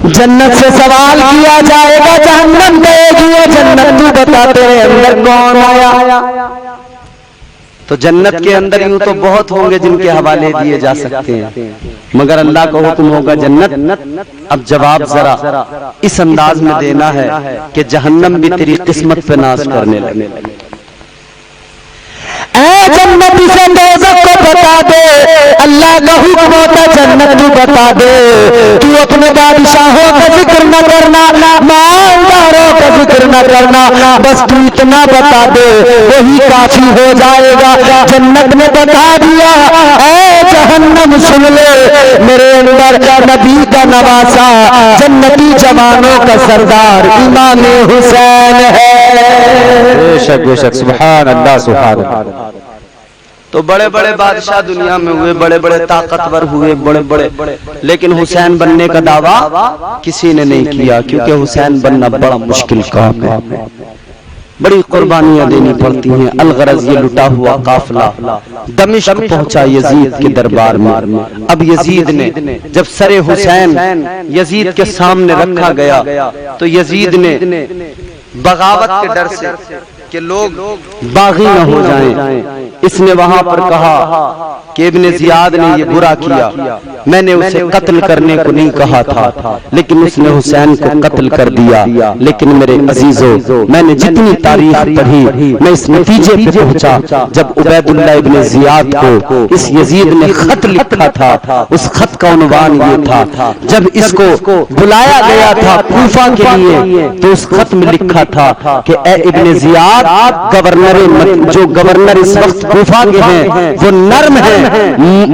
جنت سے سوال کیا جائے گا, جہنم کہے گی جنت تو بتا تیرے اندر کون آیا. تو جنت کے اندر یوں تو بہت ہوں گے جن کے حوالے دیے جا سکتے ہیں, مگر اللہ کا حکم ہوگا جنت. اب جواب ذرا اس انداز میں دینا ہے کہ جہنم بھی تیری قسمت پہ ناز کرنے لگے. اے جنت سے دوزخ کو بتا دے, اللہ کا حکم ہوتا جنت تو بتا دے, تو اپنے بادشاہوں کا ذکر نہ کرنا, مالداروں کا ذکر نہ کرنا, بس تو اتنا بتا دے وہی کافی ہو جائے گا. جنت نے بتا دیا اے جہنم سن لے میرے اندر نبی کا نواسا, جنتی جوانوں کا سردار امام حسین ہے. بے شک بے شک, سبحان اللہ سبحان اللہ. تو بڑے بڑے بادشاہ دنیا میں ہوئے, بڑے بڑے طاقتور ہوئے, بڑے بڑے, لیکن حسین بننے کا دعویٰ کسی نے نہیں کیا, کیونکہ حسین بننا بڑا مشکل کام ہے, بڑی قربانیاں دینی پڑتی ہیں. الغرض یہ لٹا ہوا قافلہ دمشق پہنچا یزید کے دربار میں. اب یزید نے جب سر حسین یزید کے سامنے رکھا گیا تو یزید نے بغاوت کے ڈر سے کہ لوگ باغی نہ ہو جائیں, اس نے وہاں پر کہا کہ ابن زیاد نے یہ برا کیا, میں نے اسے قتل کرنے کو نہیں کہا تھا, لیکن اس نے حسین کو قتل کر دیا. لیکن میرے عزیزو, میں نے جتنی تاریخ پڑھی میں اس نتیجے پہ پہنچا, جب عبید اللہ ابن زیاد کو اس یزید نے خط لکھا تھا, اس خط کا عنوان یہ تھا, جب اس کو بلایا گیا تھا کوفہ کے لیے تو اس خط میں لکھا تھا کہ اے ابن زیاد, گورنر جو گورنر اس وقت کوفہ کے ہیں وہ نرم ہیں,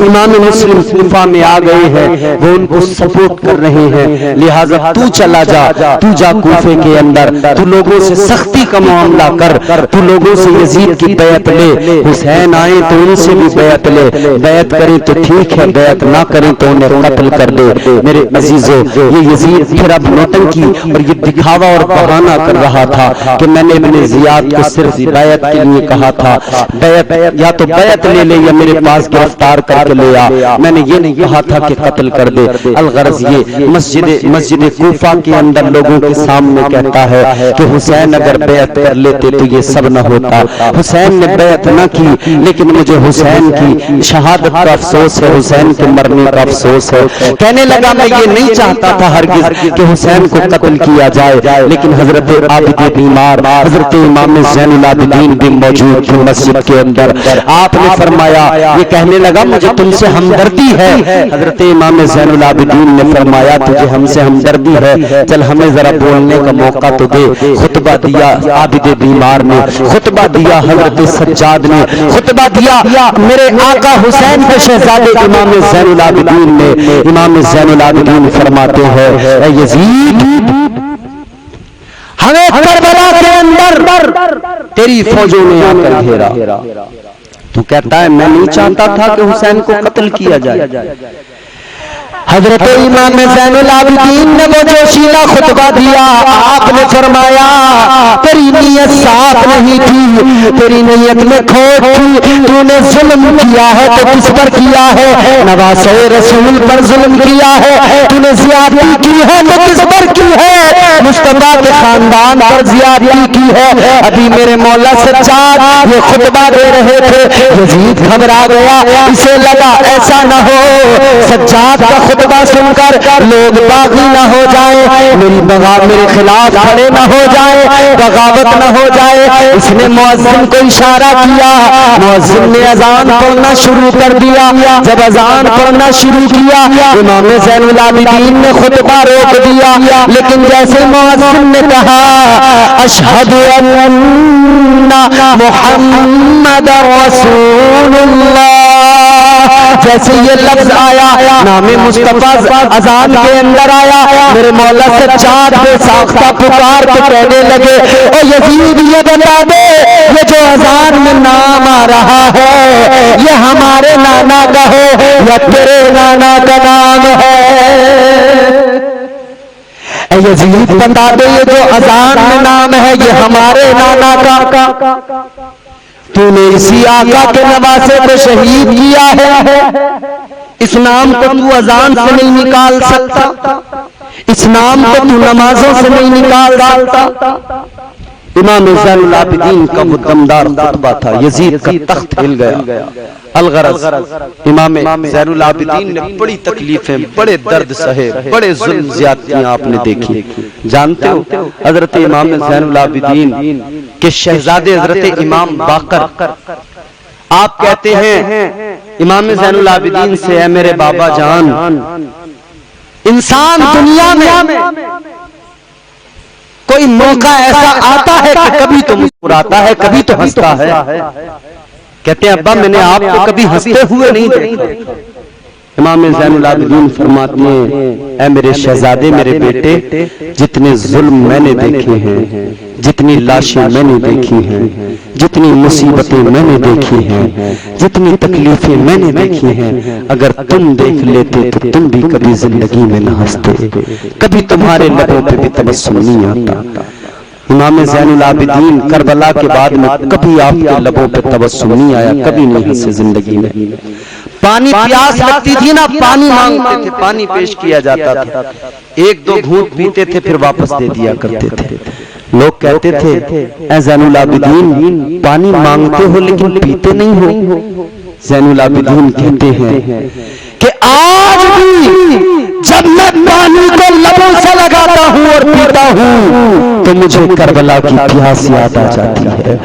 امام مسلم کوفہ میں آ گئے ہیں, وہ ان کو سپورٹ کر رہے ہیں, لہٰذا تو چلا جا, تو جا کوفے کے اندر, تو لوگوں سے سختی کا معاملہ کر, تو لوگوں سے یزید کی بیعت لے, حسین آئے تو ان سے بھی بیعت لے, بیعت کریں تو ٹھیک ہے, بیعت نہ کریں تو انہیں قتل کر دے. میرے عزیزو, یہ یزید پھر اب نوٹنکی اور یہ دکھاوا اور بہانہ کر رہا تھا کہ میں نے ابن زیاد کو صرف بیعت کے لیے کہا تھا, بیعت یا تو بیعت لے لے یا میرے پاس گرفتار کر کے لے آ, میں نے یہ نہیں کہا تھا کہ قتل کر دے. الغرض یہ مسجد کوفہ کے اندر لوگوں کے سامنے کہتا ہے کہ حسین اگر بیعت کر لیتے تو یہ سب نہ ہوتا. حسین نے بیعت نہ کی, لیکن مجھے حسین کی شہادت کا افسوس ہے, حسین کے مرنے کا افسوس ہے. کہنے لگا میں یہ نہیں چاہتا تھا ہرگز کہ حسین کو قتل کیا جائے, لیکن حضرت عابد بیمار حضرت امام زین العابدین بھی موجود تھے مسجد کے اندر. آپ نے فرمایا, یہ کہنے لگا مجھے تم سے ہمدردی ہے. حضرت امام زین العابدین نے فرمایا تجھے ہم سے ہمدردی ہے, چل ہمیں ذرا بولنے کا موقع تو دے. خطبہ دیا عابد بیمار نے, خطبہ دیا حضرت سجاد نے, خطبہ دیا میرے آقا حسین کے شہزادے امام زین العابدین نے. امام زین العابدین فرماتے ہیں اے یزید, ہمیں کربلا کے اندر تیری فوجوں نے آ کر گھیرا. تو کہتا ہے میں نہیں چاہتا تھا کہ حسین کو قتل کیا جائے. حضرت امام زین العابدین نے وہ جوشیلا خطبہ دیا, آپ نے فرمایا تیری نیت صاف نہیں تھی, تیری نیت میں کھوٹ تھی, تو نے ظلم کیا ہے تو کس پر کیا ہے, نواسے رسول پر ظلم کیا ہے, تو نے زیادتی کی ہے تو کس پر کی ہے, مصطفیٰ کے خاندان پر زیادتی کی ہے. ابھی میرے مولا سجاد یہ خطبہ دے رہے تھے, یزید گھبرا گیا, اسے لگا ایسا نہ ہو سجاد کا خطبہ سن کر لوگ باغی نہ ہو جائیں, میرے خلاف کھڑے نہ ہو جائیں, بغاوت نہ ہو جائے. اس نے مؤذن کو اشارہ کیا, مؤذن نے اذان پڑھنا شروع کر دیا. جب اذان پڑھنا شروع کیا امام زین العابدین نے خطبہ روک دیا, لیکن جیسے مؤذن نے کہا اشہد ان محمد رسول اللہ, جیسے یہ لفظ آیا نام مصطفیٰ اذان کے اندر آیا، میرے مولا سجاد بے ساختہ پکار کے کہنے لگے اے یزید یہ بتا دے یہ جو اذان میں نام آ رہا ہے یہ ہمارے نانا کا ہے یا تیرے نانا کا نام ہے؟ اے یزید بتا دے یہ جو اذان میں نام ہے یہ ہمارے نانا کا، تو نے اسی آقا کے نواسے کو شہید کیا ہے، اس نام کو تو اذان سے نہیں نکال سکتا، اس نام کو تو نمازوں سے نہیں نکال سکتا۔ امام زین العابدین کا وہ دمدار خطبہ تھا، یزید کا تخت ہل گیا۔ الغرض امام زین العابدین نے بڑی تکلیفیں، بڑے درد سہے، بڑے ظلم زیادتیاں آپ نے دیکھی۔ جانتے ہو حضرت امام زین العابدین کے شہزادے حضرت امام باقر آپ کہتے ہیں امام زین العابدین سے اے میرے بابا جان، انسان دنیا میں کوئی موقع ایسا آتا ہے کہ کبھی تو مسکراتا ہے کبھی تو ہنستا ہے، کہتے ہیں ابا میں نے آپ کو کبھی ہنستے ہوئے نہیں دیکھا۔ امام زین العابدین فرماتے ہیں اے میرے شہزادے میرے بیٹے، جتنے ظلم میں نے دیکھے ہیں، جتنی لاشیں میں نے دیکھی ہیں، جتنی مصیبتیں میں نے دیکھی ہیں، جتنی تکلیفیں میں نے دیکھی ہیں، اگر تم دیکھ لیتے تو تم بھی کبھی زندگی میں نہ ہنستے، کبھی تمہارے لبوں پہ بھی تبسم نہیں آتا۔ امام زین العابدین کربلا کے بعد میں کبھی آپ کے لبوں پہ تبسم نہیں آیا، کبھی نہیں ہنسے زندگی میں۔ پانی پیاس لگتی تھی نا، پانی مانگتے تھے، پانی پیش کیا جاتا تھا، ایک دو گھونٹ پیتے تھے پھر واپس دے دیا کرتے تھے۔ لوگ کہتے تھے اے زین العابدین پانی مانگتے ہو لیکن پیتے نہیں ہو۔ زین العابدین کہتے ہیں کہ آج بھی جب میں پانی کو لبوں سے لگاتا ہوں اور پیتا ہوں تو مجھے کربلا کی پیاس یاد آ جاتی ہے،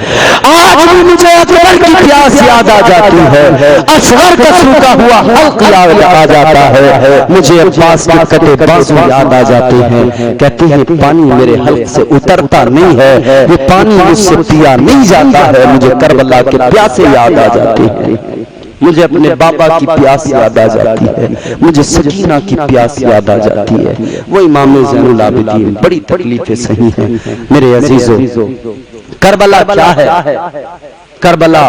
آج بھی مجھے اکبر کی پیاس یاد آ جاتی ہے، اصغر کا سوکھا ہوا حلق یاد آ جاتا ہے، مجھے عباس کے کٹے بازو یاد آ جاتے ہیں۔ کہتے ہیں پانی میرے حلق سے اترتا نہیں ہے، وہ پانی مجھ سے پیا نہیں جاتا ہے، مجھے کربلا کے پیاسے یاد آ جاتے ہیں، مجھے اپنے بابا کی پیاس یاد آ جاتی ہے، مجھے سکینہ کی پیاس یاد آ جاتی ہے۔ وہ امام زین العابدین بڑی تکلیفیں سہی ہیں میرے عزیزو۔ کربلا کیا ہے؟ کربلا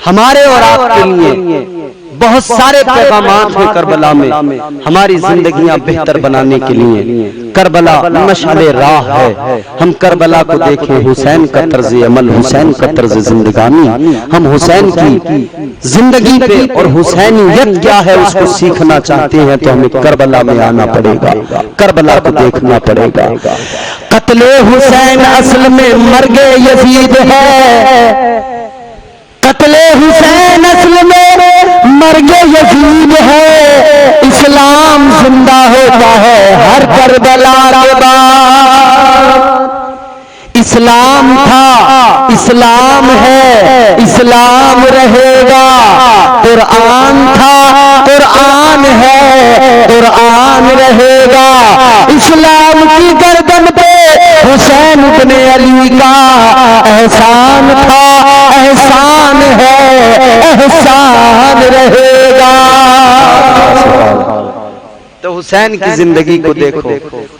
ہمارے اور آپ کے لیے بہت سارے پیغامات ہیں کربلا میں، ہماری زندگیاں بہتر بنانے کے لیے۔ کربلا مشعل راہ ہے، ہم کربلا کو دیکھیں، حسین کا طرز عمل، حسین کا طرز زندگانی، ہم حسین کی زندگی پہ اور حسینیت کیا ہے اس کو سیکھنا چاہتے ہیں تو ہمیں کربلا میں آنا پڑے گا، کربلا کو دیکھنا پڑے گا۔ قتل حسین اصل میں مرگ یزید ہے، قتل حسین اصل میں مرگ یزید ہے، اسلام زندہ ہوتا ہے ہر کربلا کے بعد۔ اسلام تھا، اسلام ہے، اسلام رہے گا، قرآن تھا، قرآن ہے، قرآن رہے گا۔ اسلام کی گردن پہ حسین ابن علی کا احسان تھا، احسان ہے، احسان رہے گا۔ تو حسین کی زندگی کو دیکھو،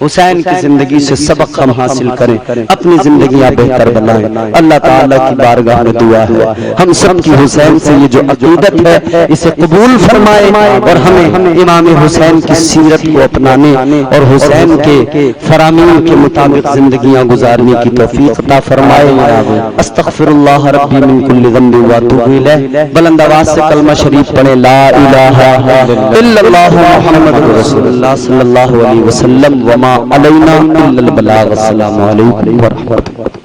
حسین کی زندگی سے سبق ہم حاصل کریں، اپنی زندگیاں بہتر بنائیں۔ اللہ تعالیٰ کی بارگاہ میں دعا ہے ہم سب کی حسین سے یہ جو عقیدت ہے اسے قبول فرمائے اور ہمیں امام حسین کی سیرت کو اپنانے اور حسین کے فرامین کے مطابق زندگیاں گزارنے کی توفیق عطا فرمائے۔ استغفر اللہ ربی من کل ذنب واتوب الیہ۔ بلند آواز سے کلمہ شریف پڑھیں، لا الہ الا اللہ محمد رسول اللہ صلی اللہ علیہ وسلم، وما علینا الا البلاغ۔ السلام علیکم ورحمۃ اللہ۔